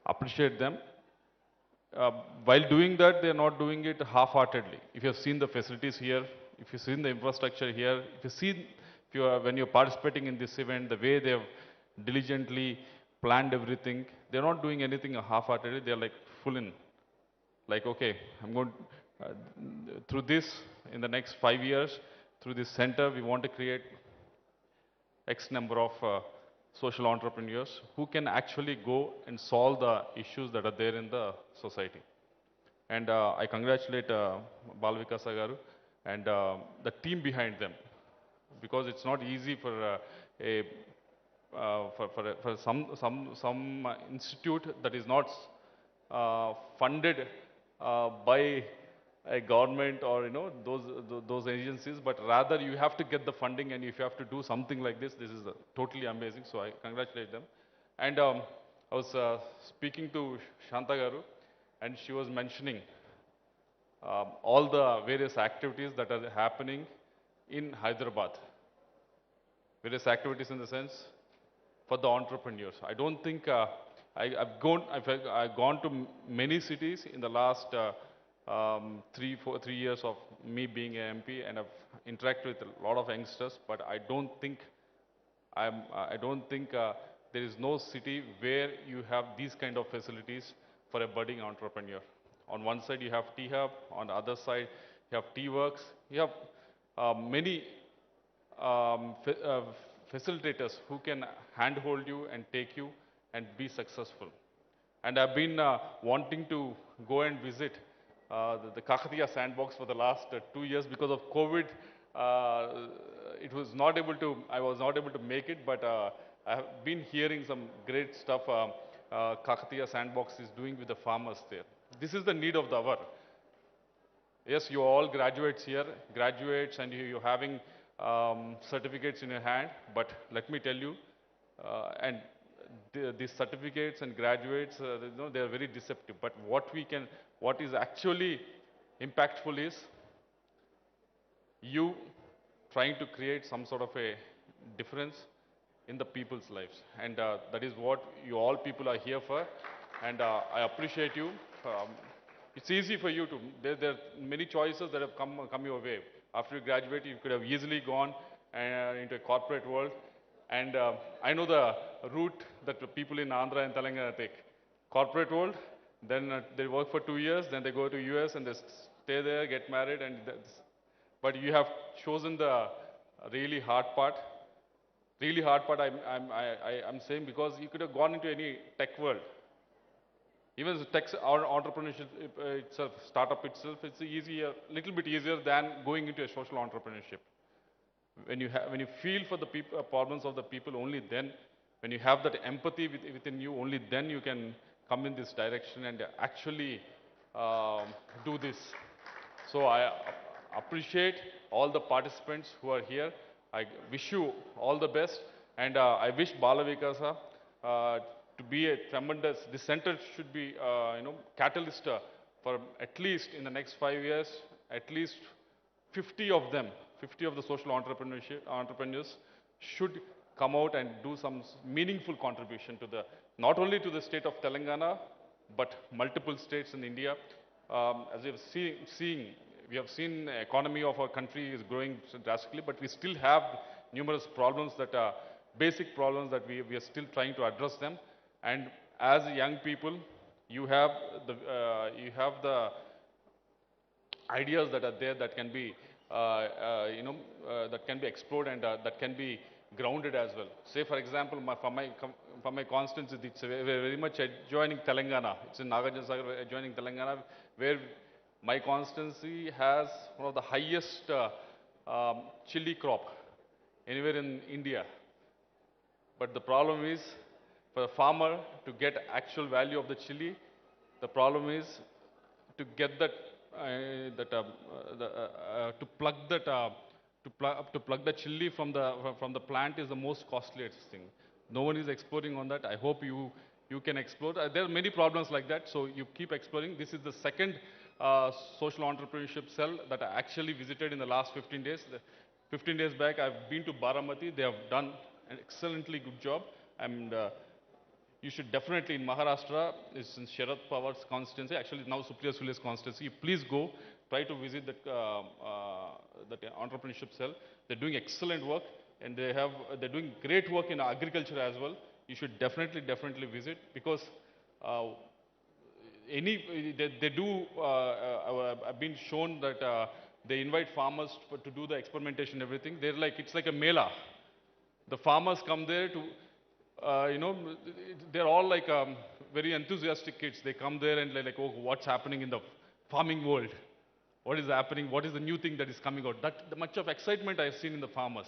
appreciate them. While doing that, they are not doing it half-heartedly. If you have seen the facilities here, if you've seen the infrastructure here, when you're participating in this event, the way they have diligently planned everything, they're not doing anything half-heartedly. They're like full in. Like, okay, I'm going through this in the next 5 years, through this center, we want to create X number of social entrepreneurs who can actually go and solve the issues that are there in the society. And I congratulate Balavikasa Garu and the team behind them, because it's not easy for some institute that is not funded by a government or those agencies, but rather you have to get the funding, and if you have to do something like this is totally amazing. So I congratulate them. And I was speaking to Shanta Garu, and she was mentioning all the various activities that are happening in Hyderabad. Various activities in the sense for the entrepreneurs. I don't think I've gone to many cities in the last 3 years of me being an MP, and I've interacted with a lot of youngsters. But I don't think there is no city where you have these kind of facilities for a budding entrepreneur. On one side you have T Hub, on the other side you have T Works, you have many facilitators who can handhold you and take you and be successful. And I've been wanting to go and visit the KTR sandbox for the last 2 years because of COVID. It was not able to, I was not able to make it, but I have been hearing some great stuff KTR sandbox is doing with the farmers there. This is the need of the hour. Yes, you are all graduates here, graduates, and you're having certificates in your hand. But let me tell you, and these certificates and graduates, they are very deceptive. But what is actually impactful is you trying to create some sort of a difference in the people's lives, and that is what you all people are here for. And I appreciate you. It's easy for you to, there are many choices that have come your way. After you graduate, you could have easily gone into a corporate world. And I know the route that the people in Andhra and Telangana take. Corporate world, then they work for 2 years, then they go to US and they stay there, get married, and but you have chosen the really hard part. Really hard part, I'm saying, because you could have gone into any tech world. Even the tech or entrepreneurship itself, startup itself, it's easier, little bit easier than going into a social entrepreneurship. When you feel for the problems of the people, only then, when you have that empathy within you, only then you can come in this direction and actually do this. So I appreciate all the participants who are here. I wish you all the best, and I wish Balavikasa to be a tremendous. This center should be, catalyst for at least in the next 5 years, at least 50 of them, 50 of the social entrepreneurs should come out and do some meaningful contribution to not only to the state of Telangana, but multiple states in India. As we have seen the economy of our country is growing drastically, but we still have numerous problems that are basic problems that we are still trying to address them. And as young people, you have the ideas that are there that can be that can be explored, and that can be grounded as well. Say for example, for my constituency, it's very much adjoining Telangana. It's in Nagarjuna Sagar, adjoining Telangana, where my constituency has one of the highest chili crop anywhere in India. But the problem is, for the farmer to get actual value of the chili, the problem is to get that to plug the chili from the plant is the most costliest thing. No one is exploring on that. I hope you can explore. There are many problems like that, so you keep exploring. This is the second social entrepreneurship cell that I actually visited in the last 15 days. 15 days back, I've been to Baramati. They have done an excellently good job, and you should definitely, in Maharashtra, it's in Sharad Pawar's constituency, actually now Supriya Sule's constituency. Please go, try to visit that entrepreneurship cell. They're doing excellent work, and they're doing great work in agriculture as well. You should definitely visit, because they do. I've been shown that they invite farmers to do the experimentation, everything. It's like a mela. The farmers come there to. They're all like very enthusiastic kids. They come there and like, oh, what's happening in the farming world? What is happening? What is the new thing that is coming out? The much of excitement I've seen in the farmers.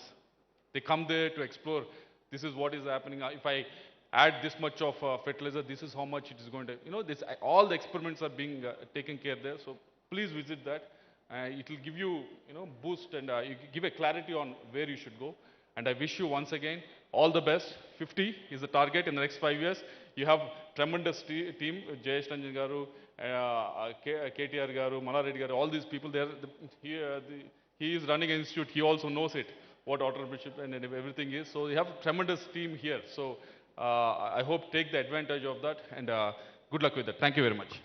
They come there to explore. This is what is happening. If I add this much of fertilizer, this is how much it is going to. All the experiments are being taken care there. So please visit that. It will give you, boost, and you give a clarity on where you should go. And I wish you once again All the best. 50 is the target in the next 5 years. You have tremendous team, Jayesh Ranjan Garu, KTR Garu, Malareddy Garu, all these people there. He is running an institute. He also knows it, what entrepreneurship and everything is. So you have a tremendous team here. So I hope take the advantage of that, and good luck with that. Thank you very much.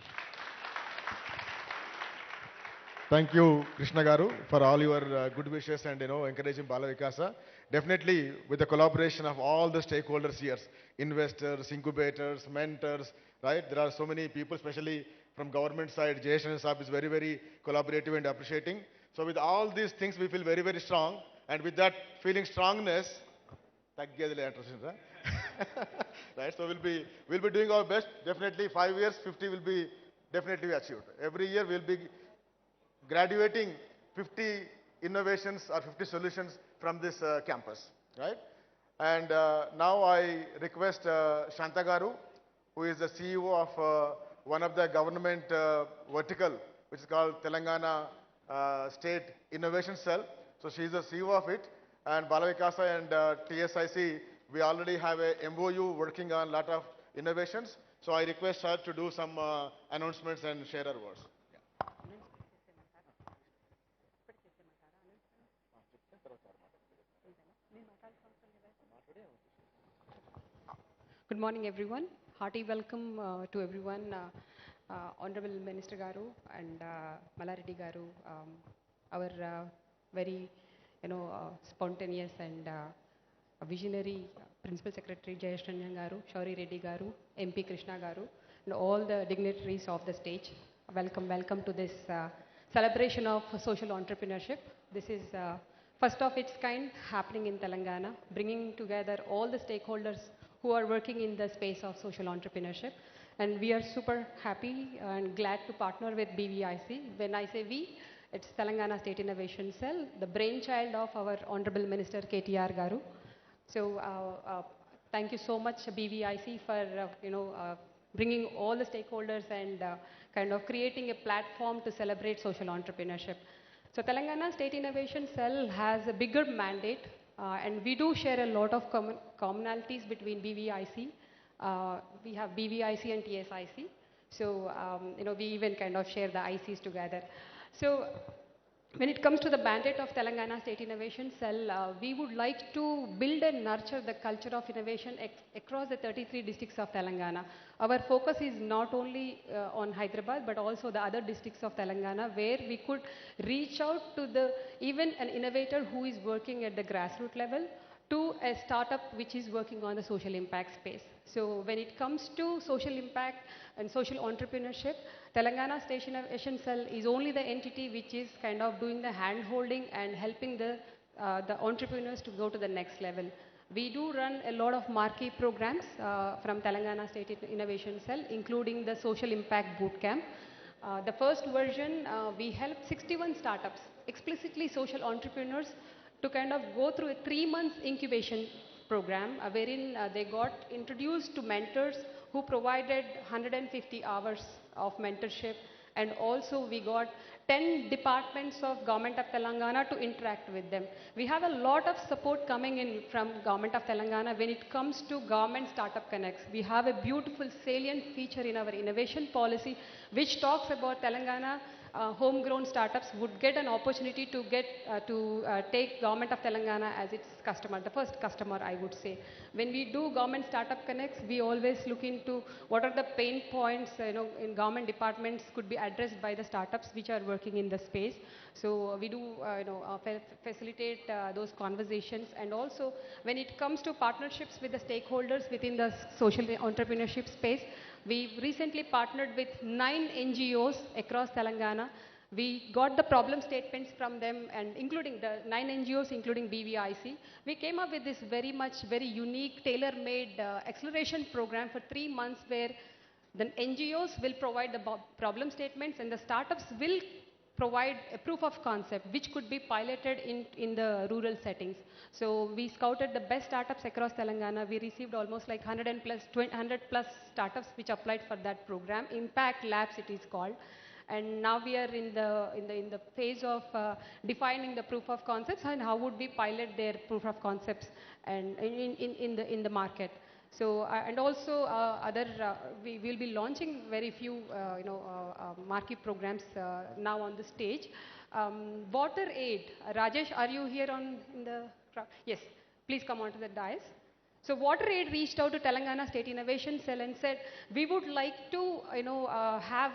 Thank you, Krishna Garu, for all your good wishes and encouraging Bala Vikasa. Definitely, with the collaboration of all the stakeholders here, investors, incubators, mentors, right? There are so many people, especially from government side. Jayesh Saab is very, very collaborative and appreciating. So with all these things, we feel very, very strong. And with that feeling strongness, right? So we'll be doing our best. Definitely 5 years, 50 will be definitely achieved. Every year we'll be graduating 50 innovations or 50 solutions from this campus, right? And now I request Shanta Garu, who is the CEO of one of the government vertical, which is called Telangana State Innovation Cell. So she is the CEO of it. And Bala Vikasa and TSIC, we already have a MOU working on a lot of innovations. So I request her to do some announcements and share her words. Good morning, everyone. Hearty welcome to everyone, Honorable Minister Garu and Malareddy Garu, our very, spontaneous and visionary Principal Secretary Jayesh Ranjan Garu, Shauri Reddy Garu, MP Krishna Garu, and all the dignitaries of the stage. Welcome to this celebration of social entrepreneurship. This is first of its kind happening in Telangana, bringing together all the stakeholders who are working in the space of social entrepreneurship. And we are super happy and glad to partner with BVIC. When I say we, it's Telangana State Innovation Cell, the brainchild of our Honorable Minister KTR Garu. So thank you so much BVIC for bringing all the stakeholders and kind of creating a platform to celebrate social entrepreneurship. So Telangana State Innovation Cell has a bigger mandate, and we do share a lot of commonalities between BVIC. We have BVIC and TSIC. So, we even kind of share the ICs together. So, when it comes to the mandate of Telangana State Innovation Cell, we would like to build and nurture the culture of innovation across the 33 districts of Telangana. Our focus is not only on Hyderabad, but also the other districts of Telangana, where we could reach out to even an innovator who is working at the grassroots level, to a startup which is working on the social impact space. So when it comes to social impact and social entrepreneurship, Telangana State Innovation Cell is only the entity which is kind of doing the hand-holding and helping the entrepreneurs to go to the next level. We do run a lot of marquee programs from Telangana State Innovation Cell, including the Social Impact Bootcamp. The first version, we helped 61 startups, explicitly social entrepreneurs, to kind of go through a 3-month incubation program wherein they got introduced to mentors who provided 150 hours of mentorship, and also we got 10 departments of Government of Telangana to interact with them. We have a lot of support coming in from Government of Telangana when it comes to Government Startup Connects. We have a beautiful salient feature in our innovation policy which talks about Telangana homegrown startups would get an opportunity to take Government of Telangana as its customer, the first customer, I would say. When we do Government Startup Connects, we always look into what are the pain points in government departments could be addressed by the startups which are working in the space. So we do facilitate those conversations, and also when it comes to partnerships with the stakeholders within the social entrepreneurship space, we recently partnered with 9 NGOs across Telangana. We got the problem statements from them, and including the 9 NGOs, including BVIC. We came up with this very unique, tailor-made acceleration program for 3 months, where the NGOs will provide the problem statements and the startups will provide a proof of concept which could be piloted in the rural settings. So we scouted the best startups across Telangana. We received almost like 100 plus startups which applied for that program. Impact Labs it is called. And now we are in the phase of defining the proof of concepts and how would we pilot their proof of concepts and in the market. So and also we will be launching very few marquee programs now on the stage. Water aid. Rajesh, are you here in the crowd? Yes, please come on to the dais. So Water Aid reached out to Telangana State Innovation Cell and said, we would like to have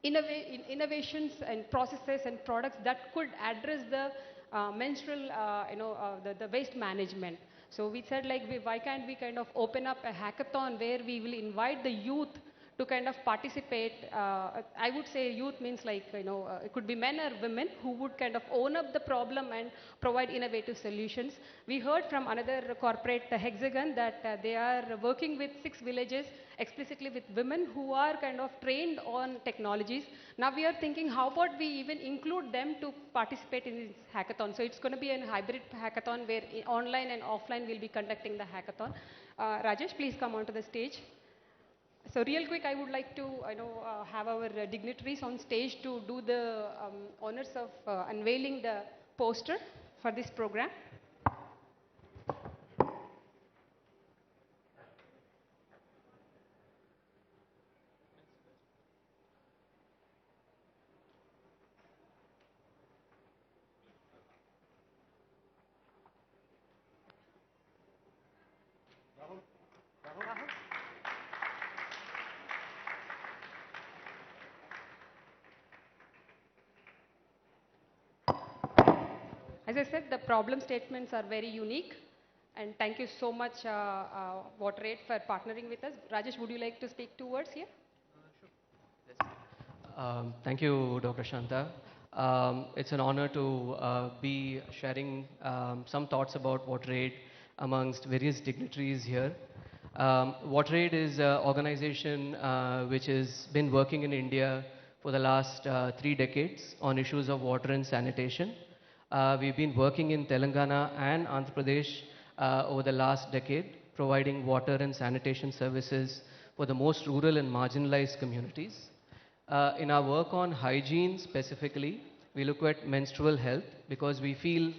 innovations and processes and products that could address the menstrual, the waste management. So we said like, why can't we kind of open up a hackathon where we will invite the youth to kind of participate. I would say youth means like, it could be men or women who would kind of own up the problem and provide innovative solutions. We heard from another corporate, Hexagon, that they are working with 6 villages explicitly with women who are kind of trained on technologies. Now we are thinking, how about we even include them to participate in this hackathon? So it's going to be a hybrid hackathon where online and offline will be conducting the hackathon. Rajesh, please come onto the stage. So real quick, I would like to have our dignitaries on stage to do the honors of unveiling the poster for this program. As I said, the problem statements are very unique. And thank you so much, WaterAid, for partnering with us. Rajesh, would you like to speak 2 words here? Thank you, Dr. Shanta. It's an honor to be sharing some thoughts about WaterAid amongst various dignitaries here. WaterAid is an organization which has been working in India for the last 3 decades on issues of water and sanitation. We've been working in Telangana and Andhra Pradesh over the last decade, providing water and sanitation services for the most rural and marginalized communities. In our work on hygiene specifically, we look at menstrual health because we feel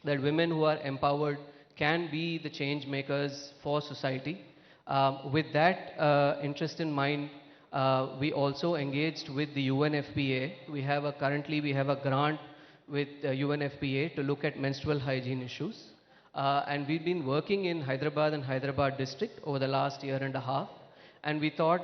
that women who are empowered can be the change makers for society. With that interest in mind, we also engaged with the UNFPA. Currently we have a grant with UNFPA to look at menstrual hygiene issues. And we've been working in Hyderabad and Hyderabad district over the last 1.5 years. And we thought,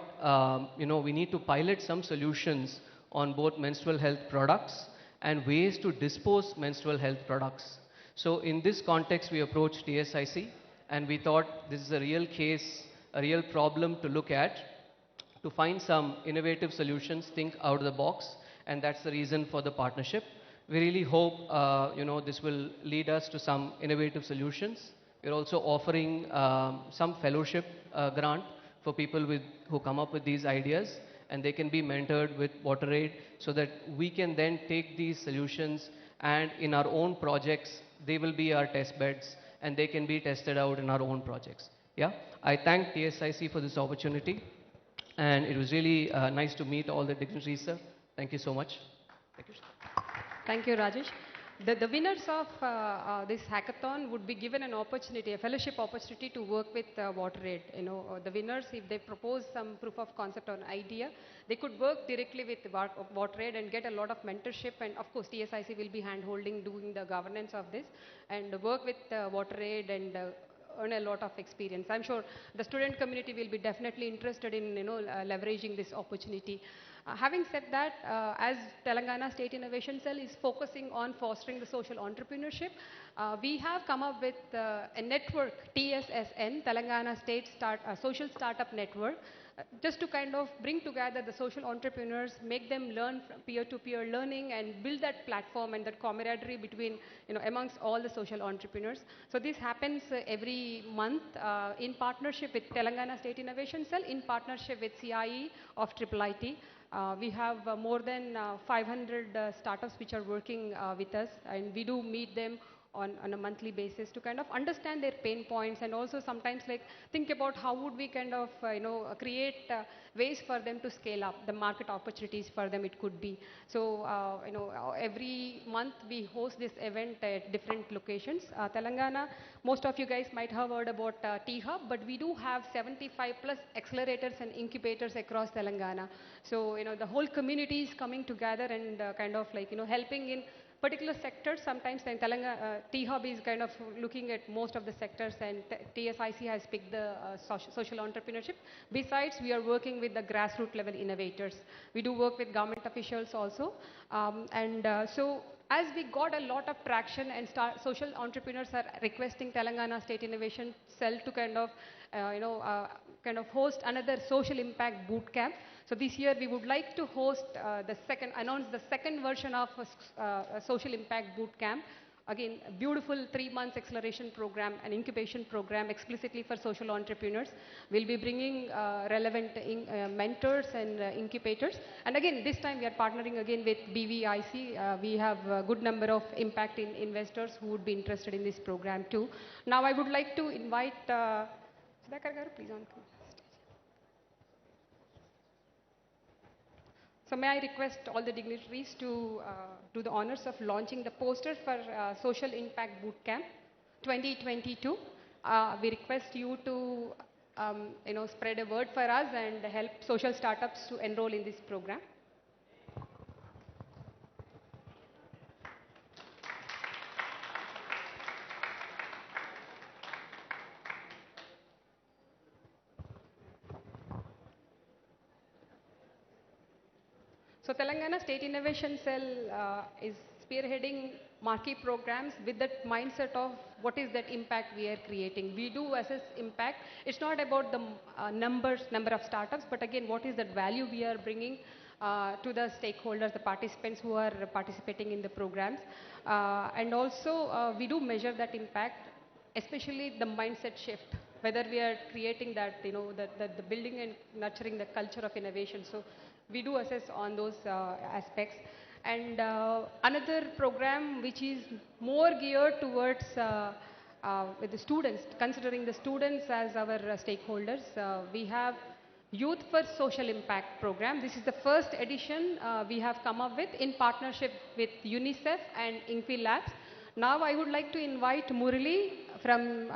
we need to pilot some solutions on both menstrual health products and ways to dispose menstrual health products. So in this context, we approached TSIC and we thought this is a real case, a real problem to look at, to find some innovative solutions, think out of the box, and that's the reason for the partnership. We really hope, this will lead us to some innovative solutions. We're also offering some fellowship grant for people who come up with these ideas, and they can be mentored with WaterAid so that we can then take these solutions and in our own projects, they will be our test beds and they can be tested out in our own projects. Yeah, I thank TSIC for this opportunity, and it was really nice to meet all the dignitaries, sir. Thank you so much. Thank you. Thank you, Rajesh. The winners of this hackathon would be given an opportunity, a fellowship opportunity to work with WaterAid. The winners, if they propose some proof of concept or an idea, they could work directly with WaterAid and get a lot of mentorship. And of course, TSIC will be hand-holding, doing the governance of this, and work with WaterAid and earn a lot of experience. I'm sure the student community will be definitely interested in leveraging this opportunity. Having said that, as Telangana State Innovation Cell is focusing on fostering the social entrepreneurship, we have come up with a network, TSSN, Telangana State Social Startup Network, just to kind of bring together the social entrepreneurs, make them learn from peer-to-peer learning and build that platform and that camaraderie between, amongst all the social entrepreneurs. So this happens every month in partnership with Telangana State Innovation Cell, in partnership with CIE of IIIT. We have more than 500 startups which are working with us, and we do meet them on a monthly basis to kind of understand their pain points, and also sometimes like think about how would we kind of create ways for them to scale up the market opportunities for them it could be. So every month we host this event at different locations. Telangana, most of you guys might have heard about T-Hub, but we do have 75 plus accelerators and incubators across Telangana. So the whole community is coming together and kind of like helping in particular sectors. Sometimes in Telangana, T-Hub is kind of looking at most of the sectors, and TSIC has picked the social entrepreneurship. Besides, we are working with the grassroots level innovators. We do work with government officials also. So as we got a lot of traction and social entrepreneurs are requesting Telangana State Innovation Cell to kind of host another social impact boot camp. So this year we would like to announce the second version of a social impact boot camp. Again, a beautiful 3 months acceleration program, an incubation program explicitly for social entrepreneurs. We'll be bringing relevant mentors and incubators. And again, this time we are partnering again with BVIC. We have a good number of impact investors who would be interested in this program too. Now I would like to invite Sudhakar garu, please on. So may I request all the dignitaries to do the honors of launching the poster for Social Impact Bootcamp 2022. We request you to spread a word for us and help social startups to enroll in this program. So Telangana State Innovation Cell is spearheading marquee programs with that mindset of what is that impact we are creating. We do assess impact. It's not about the number of startups, but again, what is that value we are bringing to the stakeholders, the participants who are participating in the programs. And also, we do measure that impact, especially the mindset shift, whether we are creating that, the building and nurturing the culture of innovation. So we do assess on those aspects. And another program which is more geared towards with the students, considering the students as our stakeholders, we have Youth for Social Impact program. This is the first edition we have come up with in partnership with UNICEF and Infi Labs. Now I would like to invite Murali from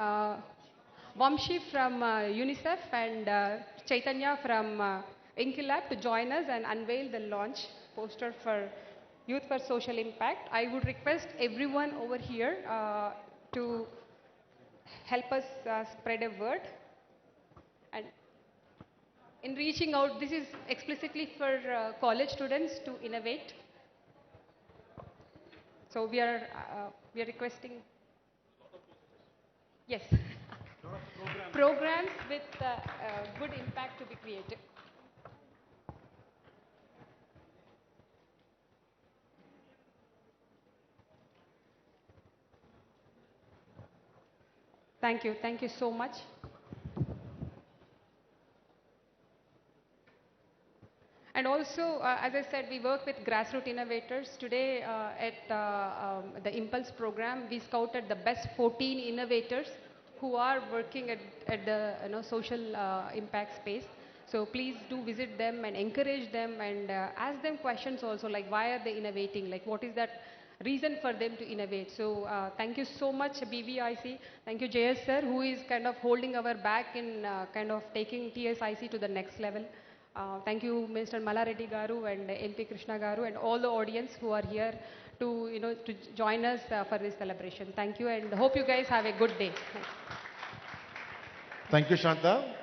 Vamshi from UNICEF and Chaitanya from Inkilab to join us and unveil the launch poster for Youth for Social Impact. I would request everyone over here to help us spread a word. And in reaching out, this is explicitly for college students to innovate. So we are requesting, yes, programs with good impact to be created. Thank you so much. And also, as I said, we work with grassroots innovators. Today at the Impulse program, we scouted the best 14 innovators who are working at the social impact space. So please do visit them and encourage them and ask them questions also, like why are they innovating, like what is that reason for them to innovate. So thank you so much BVIC, thank you JS sir, who is kind of holding our back in kind of taking TSIC to the next level. Thank you Mr. Mallareddy Garu and MP Krishna Garu and all the audience who are here to to join us for this celebration. Thank you and hope you guys have a good day. Thank you, Shanta.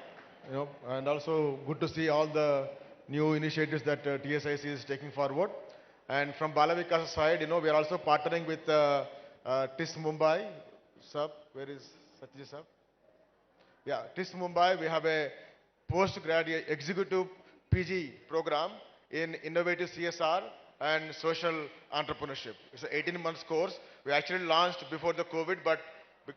And also good to see all the new initiatives that TSIC is taking forward. And from Balavikasa side, we are also partnering with TIS Mumbai. Sir, where is Satya sir? Yeah, TIS Mumbai, we have a postgraduate executive PG program in innovative CSR and social entrepreneurship. It's an 18 months course. We actually launched before the COVID, but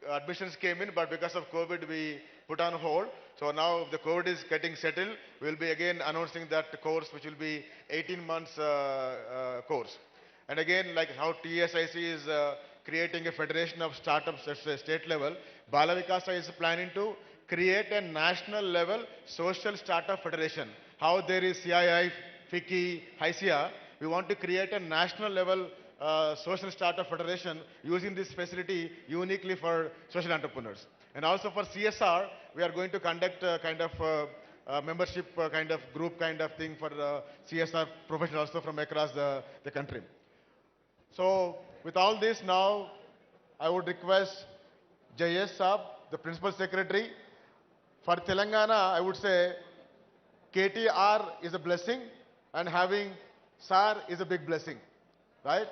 admissions came in, but because of COVID, we put on hold. So now the COVID is getting settled, we'll be again announcing that course, which will be 18 months course. And again, like how TSIC is creating a federation of startups at the state level, Bala Vikasa is planning to create a national level social startup federation. How there is CII, FICCI, HICIA, we want to create a national level social startup federation using this facility uniquely for social entrepreneurs. And also for CSR, we are going to conduct a kind of membership kind of group kind of thing for CSR professionals also from across the country. So with all this now, I would request Jayesh Saab, the Principal Secretary. For Telangana, I would say KTR is a blessing and having SAR is a big blessing, right?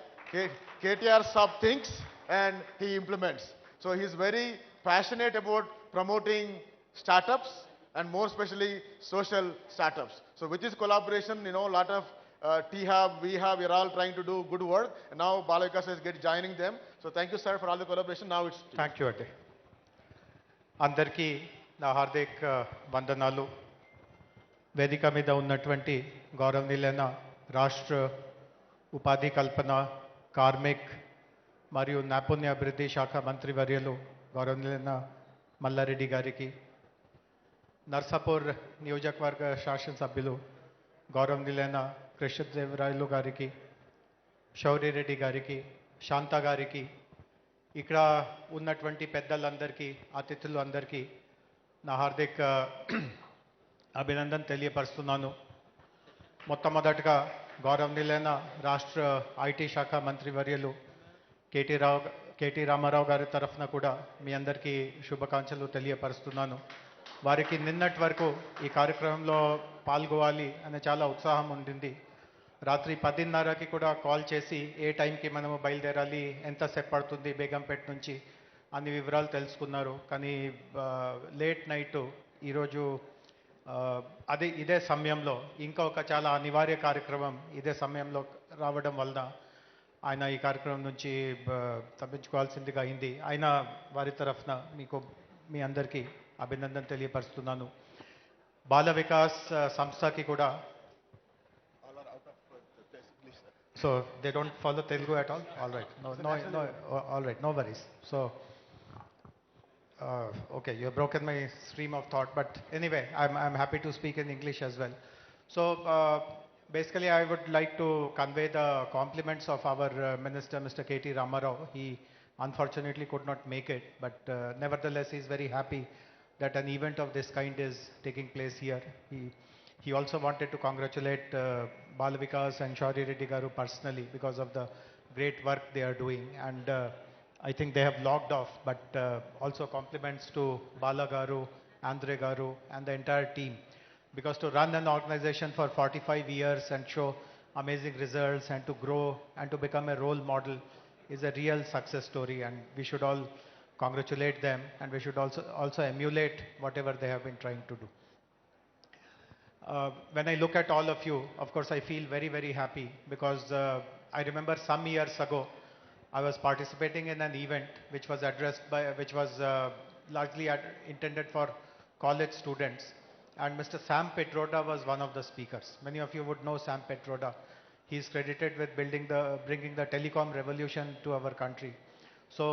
KTR Saab thinks and he implements. So he's very passionate about promoting startups and more especially social startups. So with this collaboration, a lot of T-Hub, V-Hub, we're all trying to do good work. And now Balavikas is joining them. So thank you, sir, for all the collaboration. Now it's... Thank you, Ade. అందరికీ నా హార్దిక్ వందనాలు. వేదిక మీద ఉన్నటువంటి గౌరవనీయులైన రాష్ట్ర ఉపాధి కల్పన, karmic మరియు నైపుణ్య అభివృద్ధి శాఖ మంత్రివర్యులు గౌరవనీయులైన మల్లారెడ్డి గారికి, నర్సాపూర్ నియోజకవర్గ శాసనసభ్యులు గౌరవనీయులైన కృష్ణదేవరాయలు గారికి, శౌర్యరెడ్డి గారికి, శాంత గారికి, ఇక్కడ ఉన్నటువంటి పెద్దలందరికీ, అతిథులు అందరికీ నా హార్దిక అభినందన తెలియపరుస్తున్నాను. మొట్టమొదటగా గౌరవనీయులైన రాష్ట్ర ఐటీ శాఖ మంత్రివర్యులు కేటీ రామారావు గారి తరఫున కూడా మీ అందరికీ శుభాకాంక్షలు తెలియపరుస్తున్నాను. వారికి నిన్నటి వరకు ఈ కార్యక్రమంలో పాల్గొవాలి అనే చాలా ఉత్సాహం ఉండింది. రాత్రి 10:30కి కూడా కాల్ చేసి ఏ టైంకి మనము బయలుదేరాలి, ఎంతసేపు పడుతుంది బేగంపేట నుంచి అన్ని వివరాలు తెలుసుకున్నారు. కానీ లేట్ నైట్ ఈరోజు ఇదే సమయంలో ఇంకా ఒక చాలా అనివార్య కార్యక్రమం ఇదే సమయంలో రావడం వలన ఆయన ఈ కార్యక్రమం నుంచి తప్పించుకోవాల్సిందిగా అయింది. ఆయన వారి తరఫున మీ అందరికీ అభినందన తెలియపరుస్తున్నాను. బాల వికాస్ సంస్థకి కూడా So they don't follow Telugu at all? All right. No, all right. No worries. So, okay, you have broken my stream of thought. But anyway, I'm happy to speak in English as well. So basically, I would like to convey the compliments of our Minister, Mr. KT Ramarao. He unfortunately could not make it, but nevertheless, he's very happy that an event of this kind is taking place here. He also wanted to congratulate Balavikas and Shauri Reddy Garu personally because of the great work they are doing. And I think they have logged off, but also compliments to Bala Garu, Andre Garu, and the entire team. Because to run an organization for 45 years and show amazing results and to grow and to become a role model is a real success story, and we should all congratulate them, and we should also emulate whatever they have been trying to do. When I look at all of you, of course, I feel very, very happy because I remember some years ago, I was participating in an event which was largely intended for college students, and Mr. Sam Petroda was one of the speakers. Many of you would know Sam Petroda. He is credited with bringing the telecom revolution to our country. So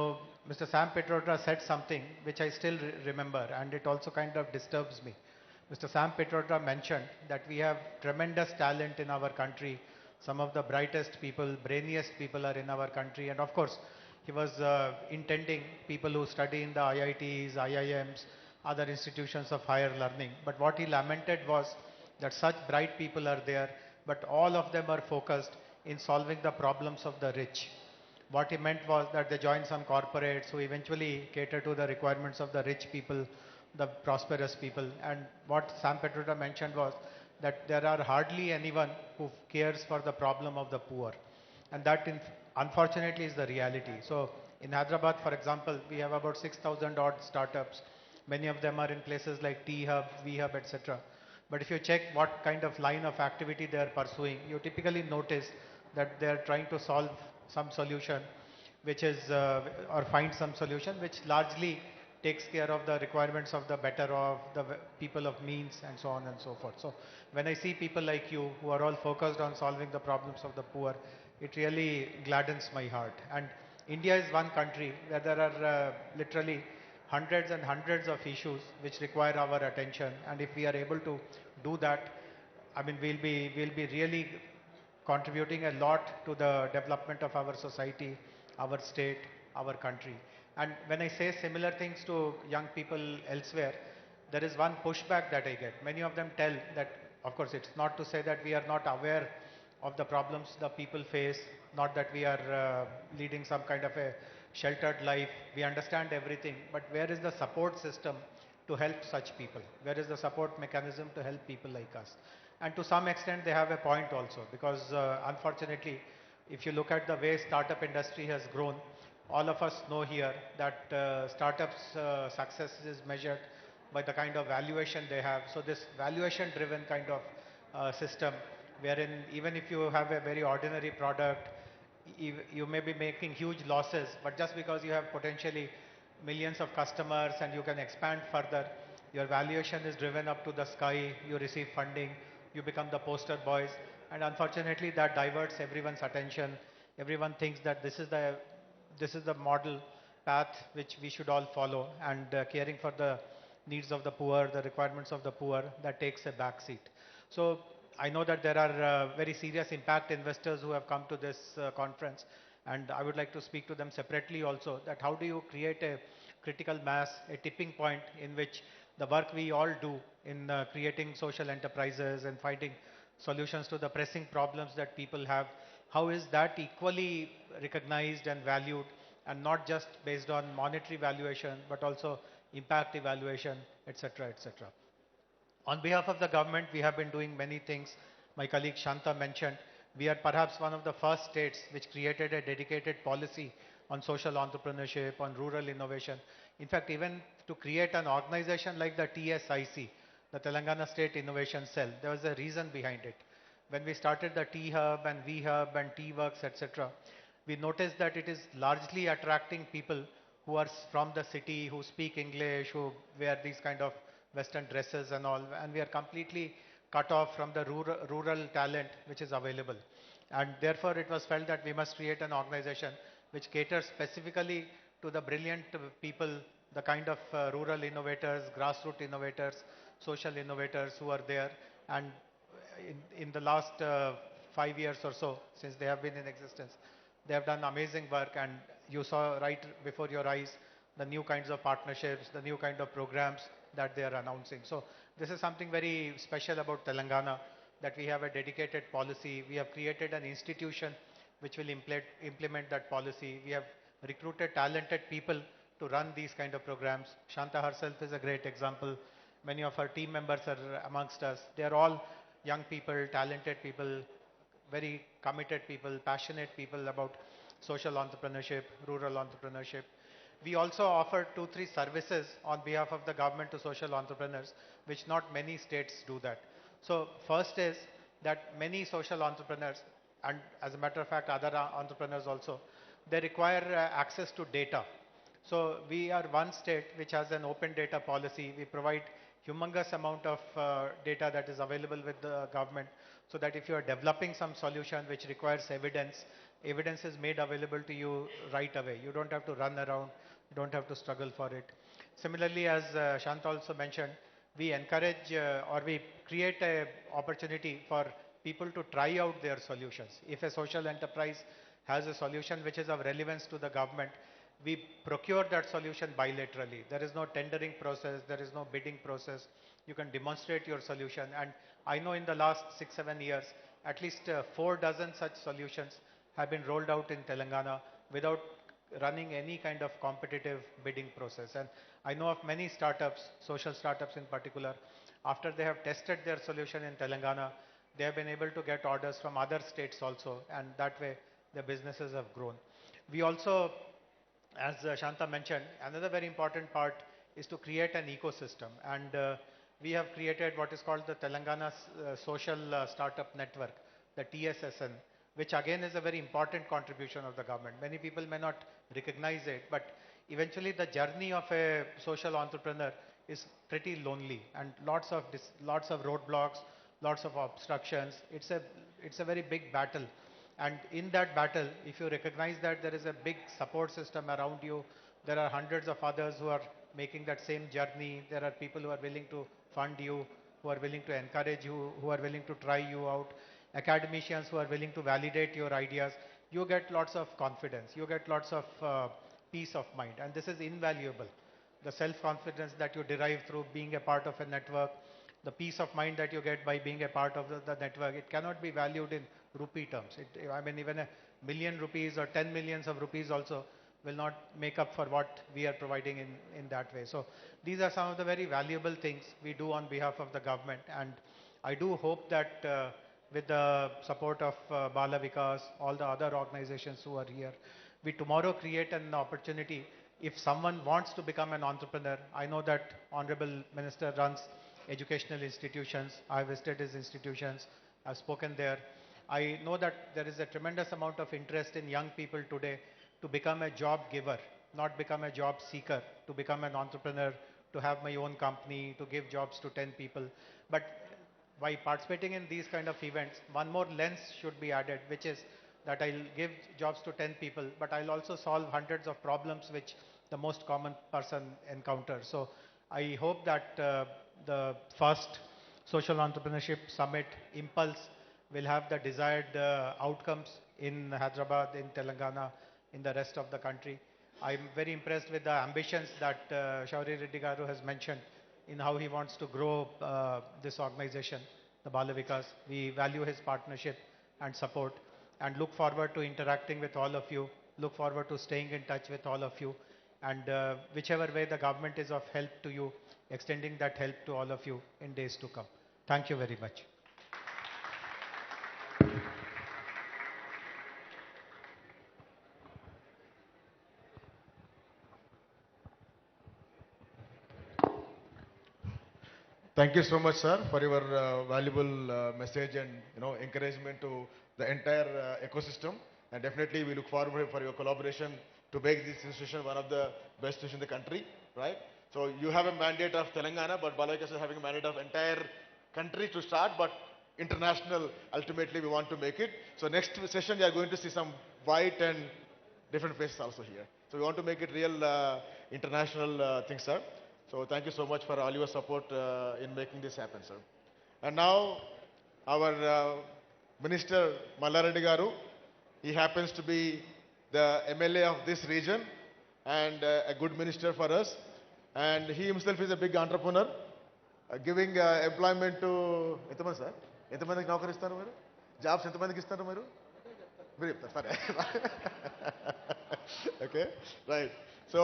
Mr. Sam Petroda said something which I still remember, and it also kind of disturbs me. Mr. Sam Petroda mentioned that we have tremendous talent in our country. Some of the brightest people, brainiest people are in our country. And of course, he was intending people who study in the IITs, IIMs, other institutions of higher learning. But what he lamented was that such bright people are there, but all of them are focused in solving the problems of the rich. What he meant was that they join some corporates who eventually cater to the requirements of the rich people, the prosperous people. And what Sam Petroda mentioned was that there are hardly anyone who cares for the problem of the poor. And that unfortunately is the reality. So in Hyderabad, for example, we have about 6,000 odd startups. Many of them are in places like T-Hub, V-Hub, etc. But if you check what kind of line of activity they are pursuing, you typically notice that they are trying to solve some solution which is, or find some solution which largely takes care of the requirements of the better of the people of means and so on and so forth. So when I see people like you who are all focused on solving the problems of the poor, it really gladdens my heart. And India is one country where there are literally hundreds and hundreds of issues which require our attention, and if we are able to do that, I mean, we'll be really contributing a lot to the development of our society, our state, our country. And when I say similar things to young people elsewhere, there is one pushback that I get. Many of them tell that, of course, it's not to say that we are not aware of the problems the people face, not that we are leading some kind of a sheltered life. We understand everything, but where is the support system to help such people? Where is the support mechanism to help people like us? And to some extent, they have a point also, because unfortunately, if you look at the way startup industry has grown, all of us know here that startups' success is measured by the kind of valuation they have. So this valuation-driven kind of system, wherein even if you have a very ordinary product, you may be making huge losses, but just because you have potentially millions of customers and you can expand further, your valuation is driven up to the sky, you receive funding, you become the poster boys, and unfortunately that diverts everyone's attention. Everyone thinks that this is the model path which we should all follow, and caring for the needs of the poor, the requirements of the poor, that takes a back seat. So I know that there are very serious impact investors who have come to this conference, and I would like to speak to them separately also, that how do you create a critical mass, a tipping point in which the work we all do in creating social enterprises and finding solutions to the pressing problems that people have, how is that equally recognized and valued, and not just based on monetary valuation, but also impact evaluation, etc., etc. On behalf of the government, we have been doing many things. My colleague Shanta mentioned, we are perhaps one of the first states which created a dedicated policy on social entrepreneurship, on rural innovation. In fact, even to create an organization like the TSIC, the Telangana State Innovation Cell, there was a reason behind it. When we started the T-Hub and V-Hub and T-Works, etc., we noticed that it is largely attracting people who are from the city, who speak English, who wear these kind of Western dresses and all, and we are completely cut off from the rural talent which is available. And therefore, it was felt that we must create an organization which caters specifically to the brilliant people, the kind of rural innovators, grassroots innovators, social innovators who are there. And in the last 5 years or so, since they have been in existence, they have done amazing work, and you saw right before your eyes the new kinds of partnerships, the new kind of programs that they are announcing. So this is something very special about Telangana, that we have a dedicated policy. We have created an institution which will implement that policy. We have recruited talented people to run these kind of programs. Shanta herself is a great example. Many of her team members are amongst us. They are all young people, talented people, very committed people, passionate people about social entrepreneurship, rural entrepreneurship. We also offer 2-3 services on behalf of the government to social entrepreneurs, which not many states do that. So first is that many social entrepreneurs, and as a matter of fact other entrepreneurs also, they require access to data. So we are one state which has an open data policy. We provide humongous amount of data that is available with the government, so that if you are developing some solution which requires evidence, evidence is made available to you right away. You don't have to run around, you don't have to struggle for it. Similarly, as Shant also mentioned, we encourage or we create a opportunity for people to try out their solutions. If a social enterprise has a solution which is of relevance to the government, we procure that solution bilaterally. There is no tendering process, there is no bidding process. You can demonstrate your solution. And I know in the last 6-7 years, at least 4 dozen such solutions have been rolled out in Telangana without running any kind of competitive bidding process. And I know of many startups, social startups in particular, after they have tested their solution in Telangana, they have been able to get orders from other states also, and that way the businesses have grown. We also, as Shanta mentioned, another very important part is to create an ecosystem, and we have created what is called the Telangana Social Startup Network, the TSSN, which again is a very important contribution of the government. Many people may not recognize it, but eventually the journey of a social entrepreneur is pretty lonely, and lots of roadblocks, lots of obstructions. It's a very big battle, And in that battle, if you recognize that there is a big support system around you, there are hundreds of others who are making that same journey. There are people who are willing to fund you, who are willing to encourage you, who are willing to try you out, academicians who are willing to validate your ideas. You get lots of confidence. You get lots of peace of mind. And this is invaluable. The self-confidence that you derive through being a part of a network, the peace of mind that you get by being a part of the network, it cannot be valued in rupee terms. I mean, even a million rupees or 10 millions of rupees also will not make up for what we are providing in that way. So these are some of the very valuable things we do on behalf of the government. And I do hope that with the support of Bala Vikas, all the other organizations who are here, we tomorrow create an opportunity. If someone wants to become an entrepreneur, I know that Honorable Minister runs educational institutions. I visited his institutions. I've spoken there. I know that there is a tremendous amount of interest in young people today to become a job giver, not become a job seeker, to become an entrepreneur, to have my own company, to give jobs to 10 people. But by participating in these kind of events, one more lens should be added, which is that I'll give jobs to 10 people, but I'll also solve hundreds of problems which the most common person encounters. So I hope that the first Social Entrepreneurship Summit Impulse will have the desired outcomes in Hyderabad, in Telangana, in the rest of the country. I'm very impressed with the ambitions that Shauri Reddy Garu has mentioned in how he wants to grow this organization, the Bala Vikas. We value his partnership and support and look forward to interacting with all of you, look forward to staying in touch with all of you, and whichever way the government is of help to you, extending that help to all of you in days to come. Thank you very much. Thank you so much, sir, for your valuable message and encouragement to the entire ecosystem. And definitely, we look forward for your collaboration to make this institution one of the best institutions in the country, right? So you have a mandate of Telangana, but Balavikas is having a mandate of entire country to start, but international. Ultimately, we want to make it. So next session, you are going to see some white and different faces also here. So we want to make it real international thing, sir. So thank you so much for all your support in making this happen, sir. And now, our Minister Mallareddy Garu, he happens to be the MLA of this region and a good minister for us. And he himself is a big entrepreneur, giving employment to ఎంతమంది sir ఎంతమందికి నౌకరు ఇస్తారు మీరు jobs ఎంతమందికి ఇస్తారు మీరు మీరు చెప్తారు సరే okay right so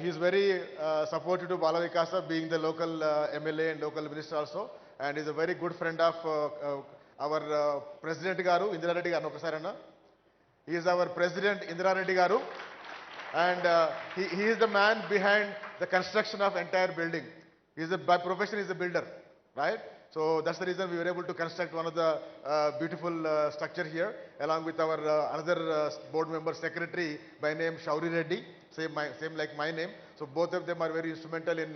he is very supportive to Bala Vikasa, being the local MLA and local minister also, and is a very good friend of our President Garu, Indira Reddy Garu. Okasarana. He is our President, Indira Reddy Garu, and he is the man behind the construction of entire building. He is by profession, he is a builder, right? So that's the reason we were able to construct one of the beautiful structure here, along with our another board member, secretary by name Shauri Reddy, same like my name. So both of them are very instrumental in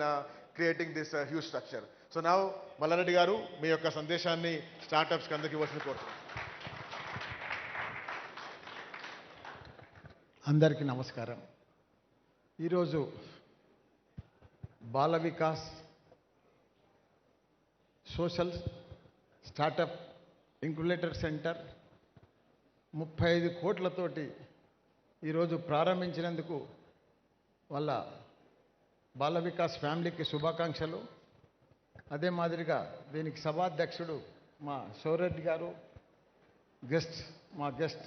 creating this huge structure. So now, Mallareddy Garu, మీ యొక్క సందేశాన్ని startups కి అందరికీ ఇవ్వాల్సింది కోరుతున్నాను. అందరికీ నమస్కారం. ఈరోజు Bala Vikas social startup incubator centre 35 కోట్లతోటి ఈరోజు ప్రారంభించినందుకు వాళ్ళ బాల వికాస్ ఫ్యామిలీకి శుభాకాంక్షలు. అదే మాదిరిగా దీనికి సభాధ్యక్షుడు మా శౌరెడ్డి గారు, మా గెస్ట్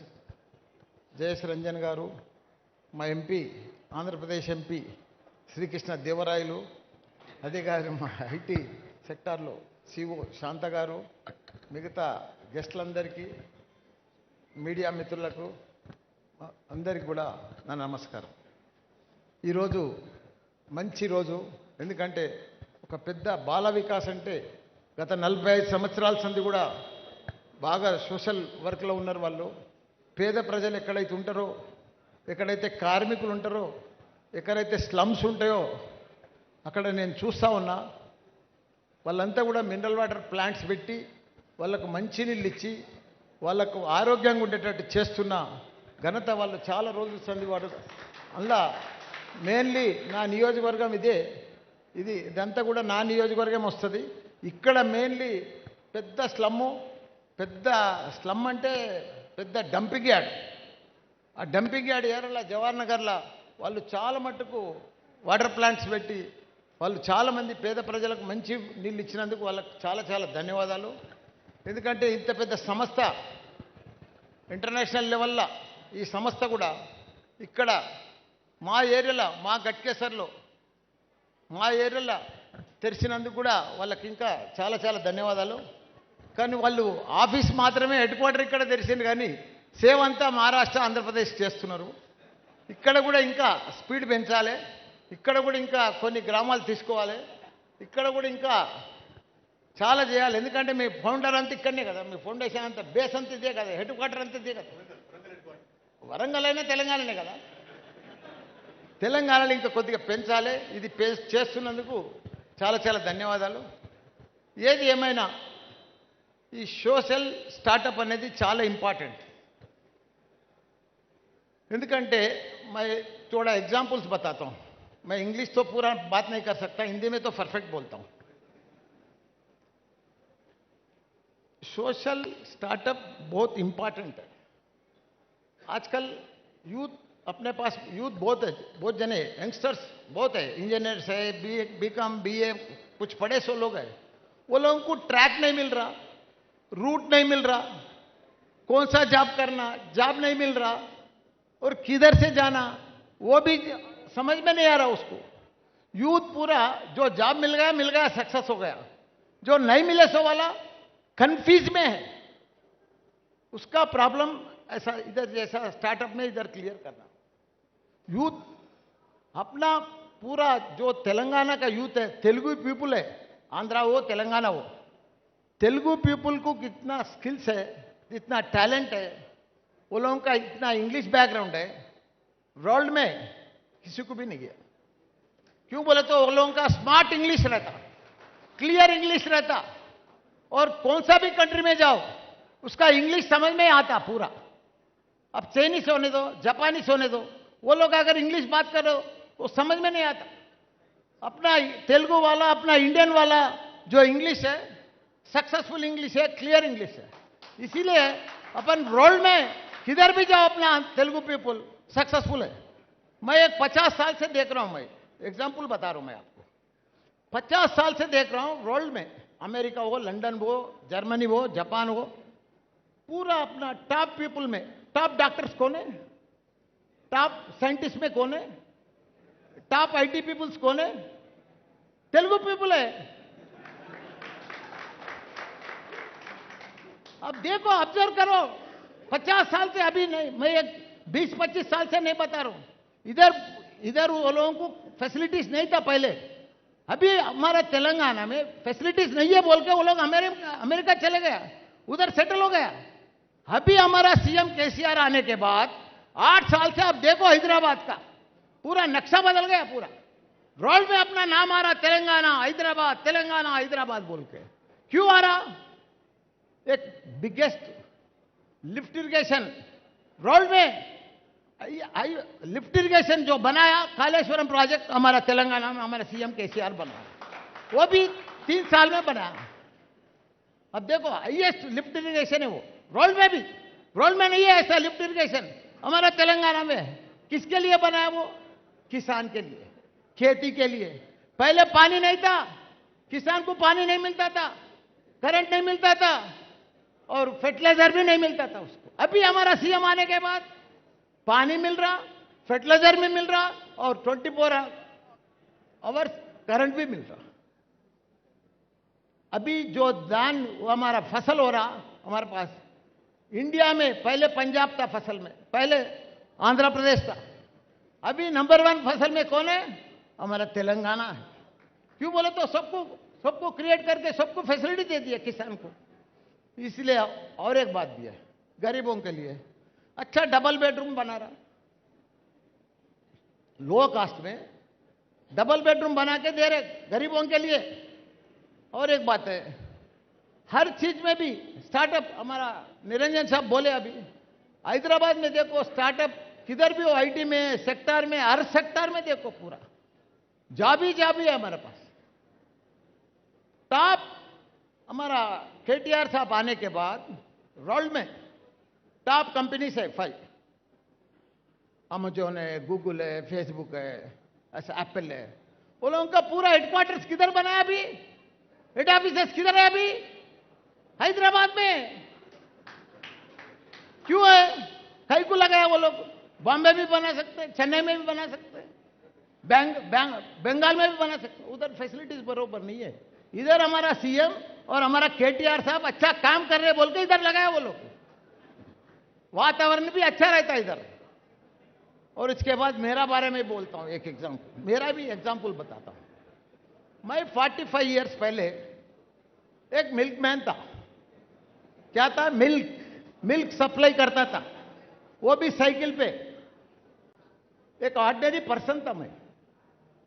జయస్ రంజన్ గారు, మా ఎంపీ ఆంధ్రప్రదేశ్ ఎంపీ శ్రీకృష్ణ దేవరాయలు, అదే గారు మా ఐటీ సెక్టార్లో సిఓ శాంత గారు, మిగతా గెస్టులందరికీ, మీడియా మిత్రులకు అందరికీ కూడా నా నమస్కారం. ఈరోజు మంచి రోజు, ఎందుకంటే ఒక పెద్ద బాల వికాస్ అంటే గత 45 సంవత్సరాల సంది కూడా బాగా సోషల్ వర్క్లో ఉన్నారు వాళ్ళు. పేద ప్రజలు ఎక్కడైతే ఉంటారో, ఎక్కడైతే కార్మికులు ఉంటారో, ఎక్కడైతే స్లమ్స్ ఉంటాయో అక్కడ నేను చూస్తూ ఉన్నా. వాళ్ళంతా కూడా మినరల్ వాటర్ ప్లాంట్స్ పెట్టి వాళ్ళకు మంచినీళ్ళు ఇచ్చి వాళ్ళకు ఆరోగ్యంగా ఉండేటట్టు చేస్తున్న ఘనత వాళ్ళు చాలా రోజులు సందివాడు. అందులో మెయిన్లీ నా నియోజకవర్గం ఇదంతా కూడా నా నియోజకవర్గం వస్తుంది. ఇక్కడ మెయిన్లీ పెద్ద స్లమ్ అంటే పెద్ద డంపింగ్ యార్డ్. ఆ డంపింగ్ యార్డ్ ఏరలా జవహర్ నగర్లో వాళ్ళు చాలా మట్టుకు వాటర్ ప్లాంట్స్ పెట్టి వాళ్ళు చాలామంది పేద ప్రజలకు మంచి నీళ్ళు ఇచ్చినందుకు వాళ్ళకు చాలా చాలా ధన్యవాదాలు. ఎందుకంటే ఇంత పెద్ద సంస్థ ఇంటర్నేషనల్ లెవెల్లో ఈ సంస్థ కూడా ఇక్కడ మా ఏరియాలో మా గట్కేసర్లో మా ఏరియాలో తెరిచినందుకు కూడా వాళ్ళకి ఇంకా చాలా చాలా ధన్యవాదాలు. కానీ వాళ్ళు ఆఫీస్ మాత్రమే హెడ్ క్వార్టర్ ఇక్కడ తెరిచింది, కానీ సేవ అంతా మహారాష్ట్ర ఆంధ్రప్రదేశ్ చేస్తున్నారు. ఇక్కడ కూడా ఇంకా స్పీడ్ పెంచాలి, ఇక్కడ కూడా ఇంకా కొన్ని గ్రామాలు తీసుకోవాలి, ఇక్కడ కూడా ఇంకా చాలా చేయాలి. ఎందుకంటే మీ ఫౌండర్ అంతా ఇక్కడనే కదా, మీ ఫౌండేషన్ అంతా బేస్ అంతా ఇదే కదా, హెడ్ క్వార్టర్ అంతా ఇదే కదా. వరంగల్ అయినా తెలంగాణనే కదా. తెలంగాణలో ఇంకా కొద్దిగా పెంచాలి. ఇది చేస్తున్నందుకు చాలా చాలా ధన్యవాదాలు. ఏది ఏమైనా ఈ సోషల్ స్టార్టప్ అనేది చాలా ఇంపార్టెంట్. ఎందుకంటే मैं थोड़ा एग्जाम्पल्स बताता हूँ. मैं इंग्लिश तो पूरा बात नहीं कर सकता, हिंदी में तो परफेक्ट बोलता हूँ. सोशल स्टार्टअप बहुत इंपॉर्टेंट है. आजकल यूथ अपने पास यूथ बहुत है, बहुत जने यंगस्टर्स बहुत है, इंजीनियर्स है, बीकॉम बीए कुछ पढ़े सो लोग हैं. वो लोगों को ट्रैक नहीं मिल रहा, रूट नहीं मिल रहा, कौन सा जॉब करना, जॉब नहीं मिल रहा और किधर से जाना वो भी समझ में नहीं आ रहा उसको. यूथ पूरा जो जॉब मिल गया सक्सेस हो गया, जो नहीं मिले सो वाला कंफ्यूज में है. उसका प्रॉब्लम ऐसा इधर जैसा स्टार्टअप में इधर क्लियर करना. यूथ अपना पूरा जो तेलंगाना का यूथ है, तेलुगु पीपुल है, आंध्रा हो तेलंगाना हो, तेलुगु पीपुल को कितना स्किल्स है, इतना टैलेंट है, वो लोगों का इतना इंग्लिश बैकग्राउंड है, वर्ल्ड में किसी को भी नहीं गया. क्यों बोले तो वो लोगों का स्मार्ट इंग्लिश रहता, क्लियर इंग्लिश रहता, और कौन सा भी कंट्री में जाओ उसका इंग्लिश समझ में आता पूरा. अब चाइनीस होने दो, जापानीस होने दो, वो लोग अगर इंग्लिश बात करो वो समझ में नहीं आता. अपना तेलुगु वाला, अपना इंडियन वाला जो इंग्लिश है सक्सेसफुल इंग्लिश है, क्लियर इंग्लिश है. इसीलिए अपन वर्ल्ड में किधर भी जाओ अपना तेलुगु पीपुल सक्सेसफुल है. मैं एक 50 साल से देख रहा हूं, मैं एग्जाम्पल बता रहा हूं मैं आपको. 50 साल से देख रहा हूं वर्ल्ड में, अमेरिका हो, लंदन हो, जर्मनी हो, जापान हो, पूरा अपना टॉप पीपुल में टॉप डॉक्टर्स कौन है, टॉप साइंटिस्ट में कौन है, टॉप आईटी पीपुल्स कौन है, तेलुगु पीपुल है. अब देखो, ऑब्जर्व करो, 50 साल से अभी नहीं, मैं एक 20-25 साल से नहीं बता रहा हूं. इधर वो लोगों को फैसिलिटीज नहीं था पहले. अभी हमारा तेलंगाना में फैसिलिटीज नहीं है बोल के वो लोग अमेरिका चले गया, उधर सेटल हो गया. अभी हमारा सीएम केसीआर आने के बाद 8 साल से आप देखो हैदराबाद का पूरा नक्शा बदल गया. पूरा वर्ल्ड में अपना नाम आ रहा, तेलंगाना हैदराबाद, तेलंगाना हैदराबाद बोल के. क्यों आ रहा? एक बिगेस्ट लिफ्ट इरिगेशन वर्ल्ड में, लिफ्ट इरिगेशन जो बनाया कालेश्वरम प्रोजेक्ट हमारा तेलंगाना में हमारा सीएम केसीआर बनाया, वो भी 3 साल में बनाया. अब देखो हाईएस्ट लिफ्ट इरिगेशन है वो वर्ल्ड में भी, वर्ल्ड में नहीं है ऐसा लिफ्ट इरिगेशन, हमारा तेलंगाना में है. किसके लिए बनाया वो? किसान के लिए, खेती के लिए. पहले पानी नहीं था, किसान को पानी नहीं मिलता था, करंट नहीं मिलता था और फर्टिलाइजर भी नहीं मिलता था उसको. अभी हमारा सीएम आने के बाद पानी मिल रहा, फर्टिलाइजर भी मिल रहा और 24 आवर्स करंट भी मिल रहा. अभी जो धान वो हमारा फसल हो रहा हमारे पास इंडिया में, पहले पंजाब था फसल में, पहले आंध्र प्रदेश था, अभी नंबर 1 फसल में कौन है? हमारा तेलंगाना है. क्यों बोले तो सबको क्रिएट करके सबको फैसिलिटी दे दिया किसान को. इसलिए और एक बात भी है गरीबों के लिए, अच्छा डबल बेडरूम बना रहा, लो कास्ट में डबल बेडरूम बना के दे रहे गरीबों के लिए. और एक बात है, हर चीज में भी स्टार्टअप, हमारा निरंजन साहब बोले अभी, हैदराबाद में देखो स्टार्टअप किधर भी हो, आईटी में, सेक्टर में, हर सेक्टर में देखो पूरा जाबी है हमारे पास। टॉप हमारा केटीआर साहब आने के बाद वर्ल्ड में टॉप कंपनी है 5, अमेजोन है, गूगल है, फेसबुक है, ऐसा एप्पल है। वो लोगों का पूरा हेडक्वार्टर्स किधर बना है अभी, हेड ऑफिस किधर है अभी, हैदराबाद में। क्यों है, कहीं को लगाया वो लोग, बॉम्बे भी बना सकते हैं, चेन्नई में भी बना सकते हैं, बंगाल में भी बना सकते हैं, उधर फैसिलिटीज बरोबर नहीं है। इधर हमारा सीएम और हमारा केटीआर साहब अच्छा काम कर रहे हैं बोल के इधर लगाया वो लोग, वातावरण भी अच्छा रहता है इधर। और इसके बाद मेरा बारे में बोलता हूं, एक एग्जांपल, मेरा भी एग्जांपल बताता हूं। मैं 45 इयर्स पहले एक मिल्कमैन था। क्या था, मिल्क सप्लाई करता था, वो भी साइकिल पे। एक ऑर्डिनरी पर्सन था मैं,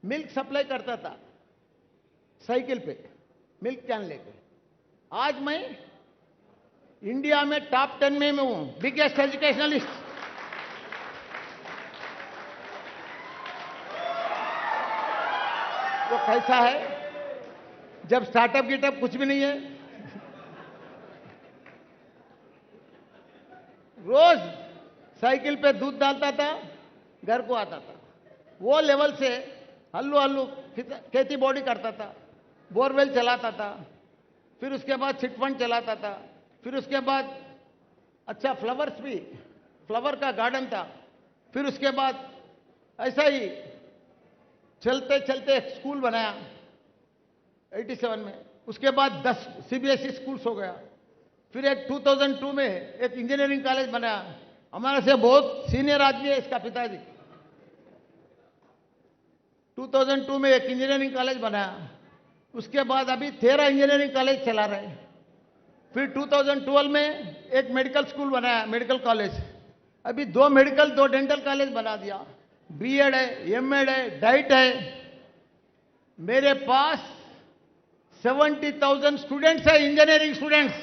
मिल्क सप्लाई करता था साइकिल पे, मिल्क कैन लेके। आज मैं इंडिया में टॉप 10 में हूं, बिगेस्ट एजुकेशनलिस्ट। वो कैसा है, जब स्टार्टअप गिटअप कुछ भी नहीं है, रोज साइकिल पे दूध डालता था, घर को आता था। वो लेवल से हल्लू हल्लू खेती बॉडी करता था, बोरवेल चलाता था, फिर उसके बाद चिटफंड चलाता था, फिर उसके बाद अच्छा फ्लावर्स भी, फ्लावर का गार्डन था। फिर उसके बाद ऐसा ही चलते चलते एक स्कूल बनाया 87 में। उसके बाद 10 सीबीएसई स्कूल्स हो गया। फिर एक 2002 में एक इंजीनियरिंग कॉलेज बनाया। हमारे से बहुत सीनियर आदमी है इसका पिताजी। 2002 में एक इंजीनियरिंग कॉलेज बनाया। उसके बाद अभी 13 इंजीनियरिंग कॉलेज चला रहे हैं। फिर 2012 में एक मेडिकल स्कूल बनाया, मेडिकल कॉलेज। अभी 2 मेडिकल 2 डेंटल कॉलेज बना दिया। बीएड है, एमएड है, डाइट है। मेरे पास 70,000 स्टूडेंट्स है, इंजीनियरिंग स्टूडेंट्स।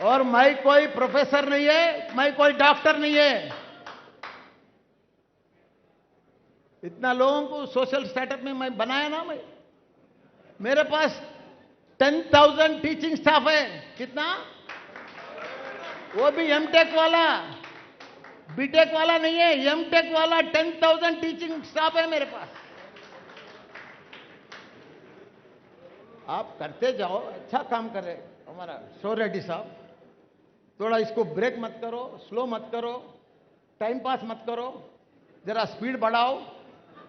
और मैं कोई प्रोफेसर नहीं है, मैं कोई डॉक्टर नहीं है। इतना लोगों को सोशल स्टार्टअप में मैं बनाया ना। मैं, मेरे पास 10,000 टीचिंग स्टाफ है। कितना, वो भी एमटेक वाला, बीटेक वाला नहीं है, एमटेक वाला 10,000 टीचिंग स्टाफ है मेरे पास। आप करते जाओ, अच्छा काम कर रहे हमारा शोर रेड्डी साहब। थोड़ा इसको ब्रेक मत करो, स्लो मत करो, टाइम पास मत करो, जरा स्पीड बढ़ाओ।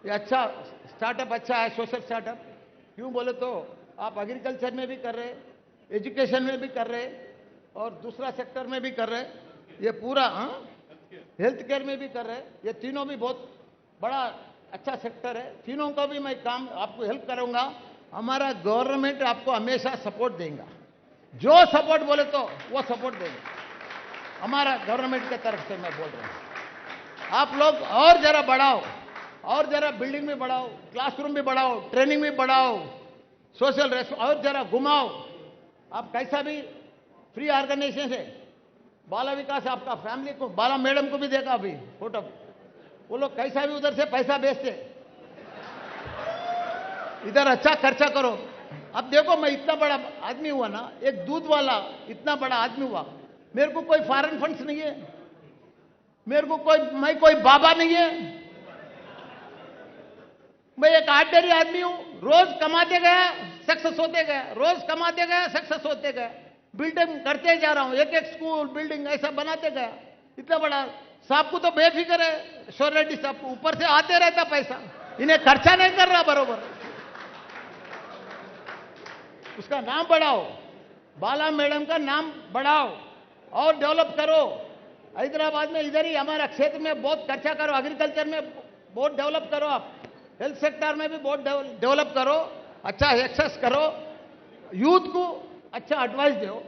ये अच्छा स्टार्टअप अच्छा है, सोशल स्टार्टअप। क्यों बोले तो आप एग्रीकल्चर में भी कर रहे, एजुकेशन में भी कर रहे, और दूसरा सेक्टर में भी कर रहे। ये पूरा हेल्थ केयर में भी कर रहे। ये तीनों भी बहुत बड़ा अच्छा सेक्टर है। तीनों का भी मैं काम आपको हेल्प करूंगा। हमारा गवर्नमेंट आपको हमेशा सपोर्ट देगा। जो सपोर्ट बोले तो वो सपोर्ट देंगे हमारा गवर्नमेंट के तरफ से। मैं बोल रहा हूं, आप लोग और जरा बढ़ाओ, और जरा बिल्डिंग भी बढ़ाओ, क्लासरूम भी बढ़ाओ, ट्रेनिंग भी बढ़ाओ, सोशल रेस्पॉन्स और जरा घुमाओ। आप कैसा भी फ्री ऑर्गेनाइजेशन है। बाला विकास आपका फैमिली को, बाला मैडम को भी देखा अभी फोटो, वो लोग कैसा भी उधर से पैसा भेजते। इधर अच्छा खर्चा करो। अब देखो मैं इतना बड़ा आदमी हुआ ना, एक दूध वाला इतना बड़ा आदमी हुआ, मेरे को कोई फॉरेन फंड्स नहीं है, मेरे को कोई, मैं कोई बाबा नहीं है। मैं एक ऑर्डिनरी आदमी हूं, रोज कमाते गया, सक्सेस होते गया, रोज कमाते गया, सक्सेस होते गया, बिल्डिंग करते जा रहा हूं, एक एक स्कूल बिल्डिंग ऐसा बनाते गया। इतना बड़ा साहब को तो बेफिक्र है, शोर रेड्डी साहब को ऊपर से आते रहता पैसा, इन्हें खर्चा नहीं कर रहा बरोबर। उसका नाम बढ़ाओ, बाला मैडम का नाम बढ़ाओ और डेवलप करो। हैदराबाद में इधर ही हमारा क्षेत्र में बहुत खर्चा करो, एग्रीकल्चर में बहुत डेवलप करो, आप हेल्थ सेक्टर में भी बहुत डेवलप करो, अच्छा एक्सेस करो, यूथ को अच्छा एडवाइस दो,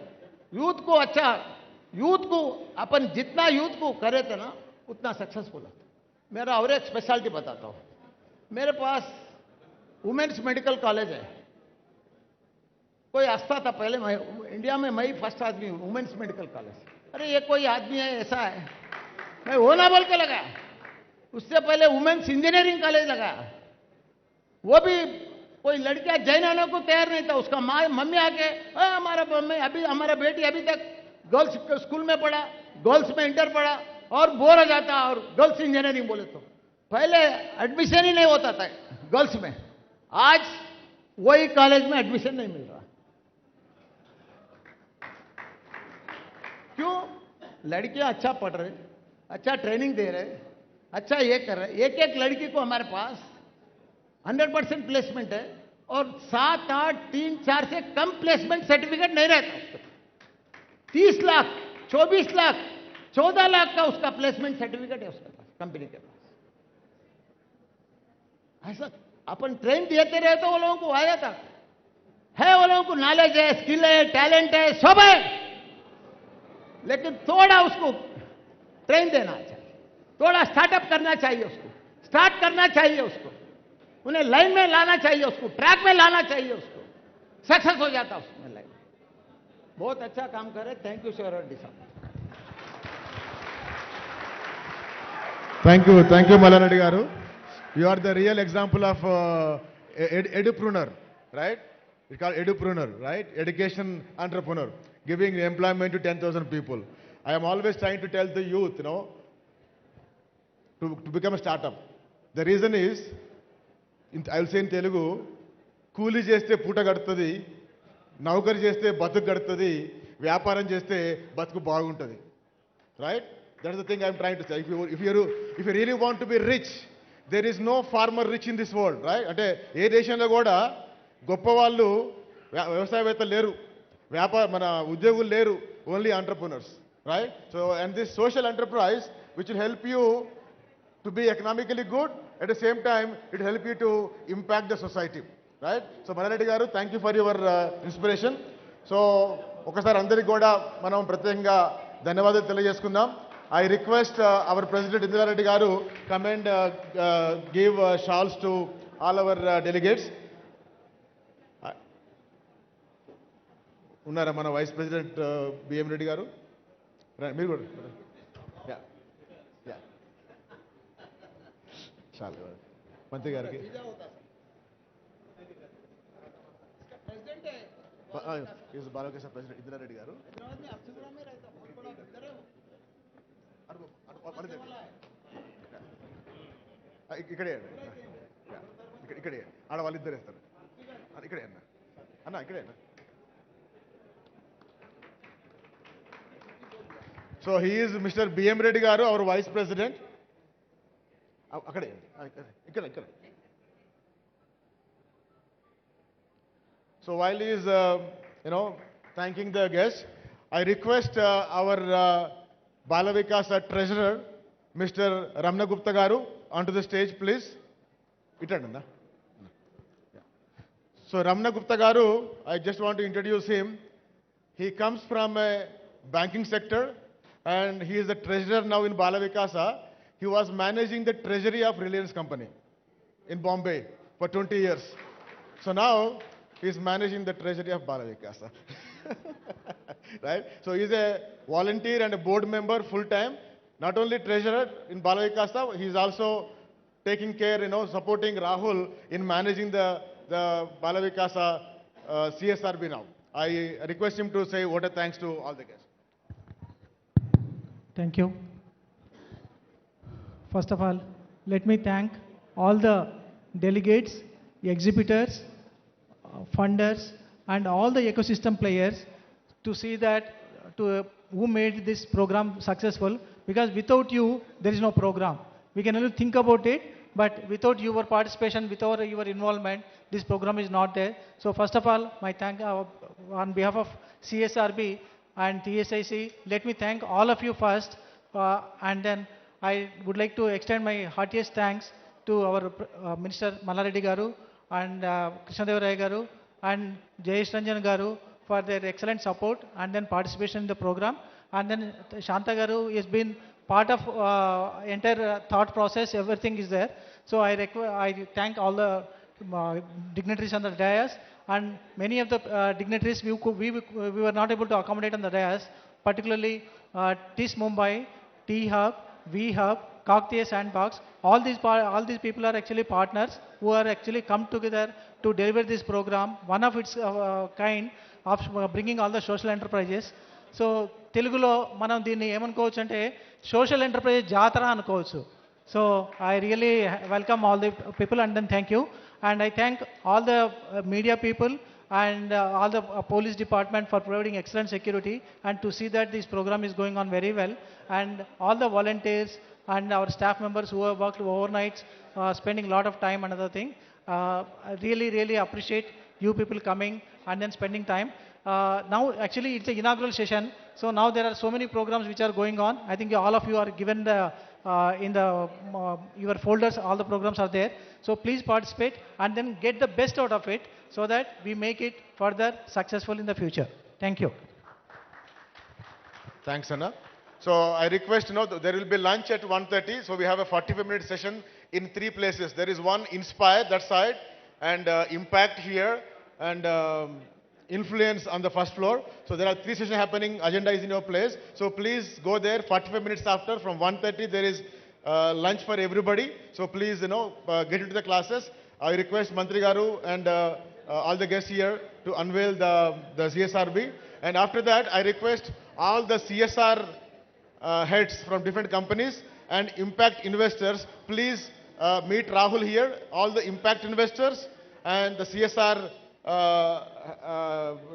यूथ को अच्छा, यूथ को अपन जितना यूथ को करे थे ना उतना सक्सेसफुल है। मेरा और एक स्पेशलिटी बताता हूं, मेरे पास वुमेन्स मेडिकल कॉलेज है, कोई हंसता था पहले, मैं इंडिया में मैं ही फर्स्ट आदमी हूँ वुमेन्स मेडिकल कॉलेज, अरे ये कोई आदमी है ऐसा है, मैं वो ना बोल के लगाया। उससे पहले वुमेन्स इंजीनियरिंग कॉलेज लगाया, वो भी कोई लड़कियां जॉइन आने को तैयार नहीं था। उसका माँ मम्मी आके हमारा मम्मी अभी हमारा बेटी अभी तक गर्ल्स स्कूल में पढ़ा, गर्ल्स में इंटर पढ़ा और बोर हो जाता और गर्ल्स इंजीनियरिंग बोले तो पहले एडमिशन ही नहीं होता था गर्ल्स में, आज वही कॉलेज में एडमिशन नहीं मिल रहा। क्यों? लड़कियां अच्छा पढ़ रहे, अच्छा ट्रेनिंग दे रहे, अच्छा ये कर रहे। एक एक लड़की को हमारे पास 100% प्लेसमेंट है और 7, 8, 3, 4 से कम प्लेसमेंट सर्टिफिकेट नहीं रहता उसके पास। 30 लाख, 24 लाख, 14 लाख का उसका प्लेसमेंट सर्टिफिकेट है उसके पास, कंपनी के पास। ऐसा अपन ट्रेन देते रहे तो वो लोगों को आ जाता है, वो लोगों को नॉलेज है, स्किल है, टैलेंट है, सब है, लेकिन थोड़ा उसको ट्रेन देना चाहिए, थोड़ा स्टार्टअप करना चाहिए, उसको स्टार्ट करना चाहिए, उसको उन्हें लाइन में लाना चाहिए, उसको ट्रैक में लाना चाहिए, उसको सक्सेस हो जाता उसमें लाइन। बहुत अच्छा काम करे। Thank you sir. Thank you, Malaradi garu. You are the real example of edupreneur, right? It's called edupreneur, right? Education entrepreneur, giving employment to 10,000 people. I am always trying to tell the youth, to become a startup. The reason is, I will say in Telugu, కూలి చేస్తే పూట గడుతుంది, నౌకరి చేస్తే బతుకు గడుతుంది, వ్యాపారం చేస్తే బతుకు బాగుంటుంది, right? That's the thing I'm trying to say. If you really want to be rich, there is no farmer rich in this world, right? అంటే ఏ దేశంలో కూడా గొప్ప వాళ్ళు వ్యవసాయవేత్తలు లేరు, మన ఉద్యోగులు లేరు, only entrepreneurs, right? So and this social enterprise which will help you to be economically good, at the same time it will help you to impact the society, right? So Malaradi garu, thank you for your inspiration. So ఒకసారి అందరికి కూడా మనం ప్రత్యేకంగా ధన్యవాదాలు తెలియజేసుకుందాం. I request our President Indira Reddy garu come and give shawls to all our delegates. ఉన్నారా మన vice president BM Reddy గారు? మీరు కూడా చాలు మంత్రి గారికి బాలకేశ్వర ప్రెసిడెంట్ ఇందిరా రెడ్డి గారు ఇక్కడే ఇక్కడే ఆడ వాళ్ళిద్దరు వేస్తారు. ఇక్కడే అన్న ఇక్కడే అన్న. So he is Mr. B.M. Reddy garu, our Vice President. Akkade, ikkada. So while he is, thanking the guests, I request our Bala Vikasa Treasurer, Mr. Ramna Gupta garu, onto the stage, please. Itanda. So Ramna Gupta garu, I just want to introduce him. He comes from a banking sector, and he is the treasurer now in Bala Vikasa. He was managing the treasury of Reliance Company in Bombay for 20 years. So now he is managing the treasury of Bala Vikasa. Right? So he is a volunteer and a board member full time. Not only treasurer in Bala Vikasa, he is also taking care, supporting Rahul in managing the Bala Vikasa CSRB now. I request him to say what a thanks to all the guests. Thank you. First of all, let me thank all the delegates, exhibitors, funders, and all the ecosystem players to see that who made this program successful. Because without you, there is no program. We can only think about it, but without your participation, without your involvement, this program is not there. So first of all, my thank on behalf of CSRB and TSIC, let me thank all of you first, and then I would like to extend my heartiest thanks to our Minister Malaradi garu and Krishnadeva Rai garu and Jayesh Ranjan garu for their excellent support and then participation in the program. And then Shanta garu has been part of entire thought process, everything is there. So I thank all the dignitaries on the dais and many of the dignitaries we were not able to accommodate on the dais, particularly TIS Mumbai, T Hub, V Hub, Kaktiya Sandbox. All these people are actually partners who are actually come together to deliver this program, one of its kind of bringing all the social enterprises. So తెలుగులో మనం దీన్ని ఏమనుకోవచ్చు అంటే social enterprise జాతర అనుకోవచ్చు. So I really welcome all the people and then thank you. And I thank all the media people and all the police department for providing excellent security and to see that this program is going on very well, and all the volunteers and our staff members who have worked overnights, spending a lot of time. Another thing, I really appreciate you people coming and then spending time. Now actually it's a inaugural session, so now there are so many programs which are going on. I think all of you are given the in the your folders, all the programs are there. So please participate and then get the best out of it so that we make it further successful in the future. Thank you. Thanks, Anna. So I request, there will be lunch at 1:30. So we have a 45-minute session in 3 places. There is one Inspire, that side, and Impact here, and Influence on the first floor. So there are 3 sessions happening. Agenda is in your place. So please go there 45 minutes after. From 1:30 there is lunch for everybody. So please, get into the classes. I request Mantri Garu and all the guests here to unveil the CSRB. And after that, I request all the CSR heads from different companies and impact investors, please meet Rahul here. All the impact investors and the CSR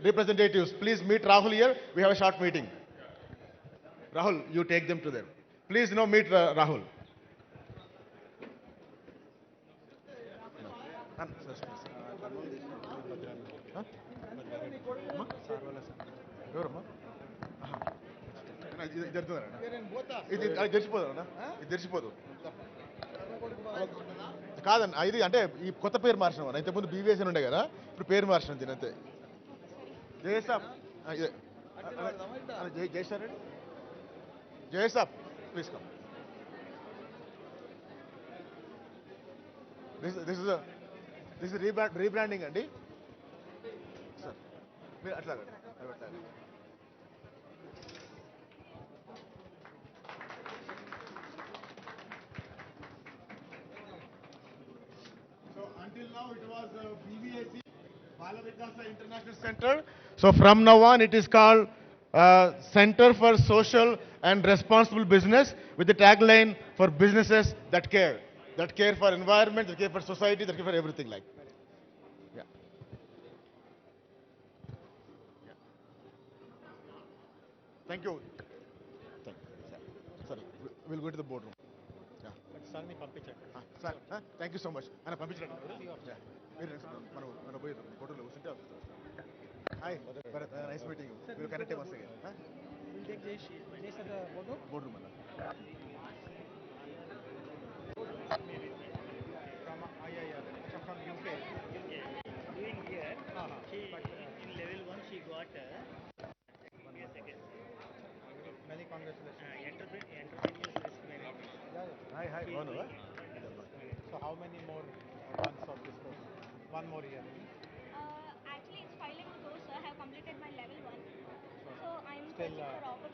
representatives, please meet Rahul here. We have a short meeting. Rahul, you take them to them. Please, meet Rahul. ఇది తెరిచిపోదు కాదన్న, ఇది అంటే ఈ కొత్త పేరు మార్చినాం. ఇంతకుముందు BVS ఉండే కదా, ఇప్పుడు పేరు మార్చినాం దీని అంతే. జయసాబ్ జయసాబ్ please come. This is rebranding అండి సార్. మీరు అట్లా until now it was BVAC, Bala Vikasa International Center. So from now on it is called Center for Social and Responsible Business, with the tagline for businesses that care for environment, that care for society, that care for everything like. Yeah. Thank you. Sorry, we'll go to the boardroom. సార్ని పంపించండి sir. Thank you so much అని పంపించండి. మనం పోయి ఫోటోలో కూర్చుంటే hi Bharat, nice meeting. Will connect once again. Board room అన్న from IIR, from UK. Doing here, she in level 1 she got second. Many congratulations. Entrepreneurship risk management. Hi, Manu. So how many more months of this course? One more year. Actually, it's 5 level course. So I have completed my level 1. So I'm still for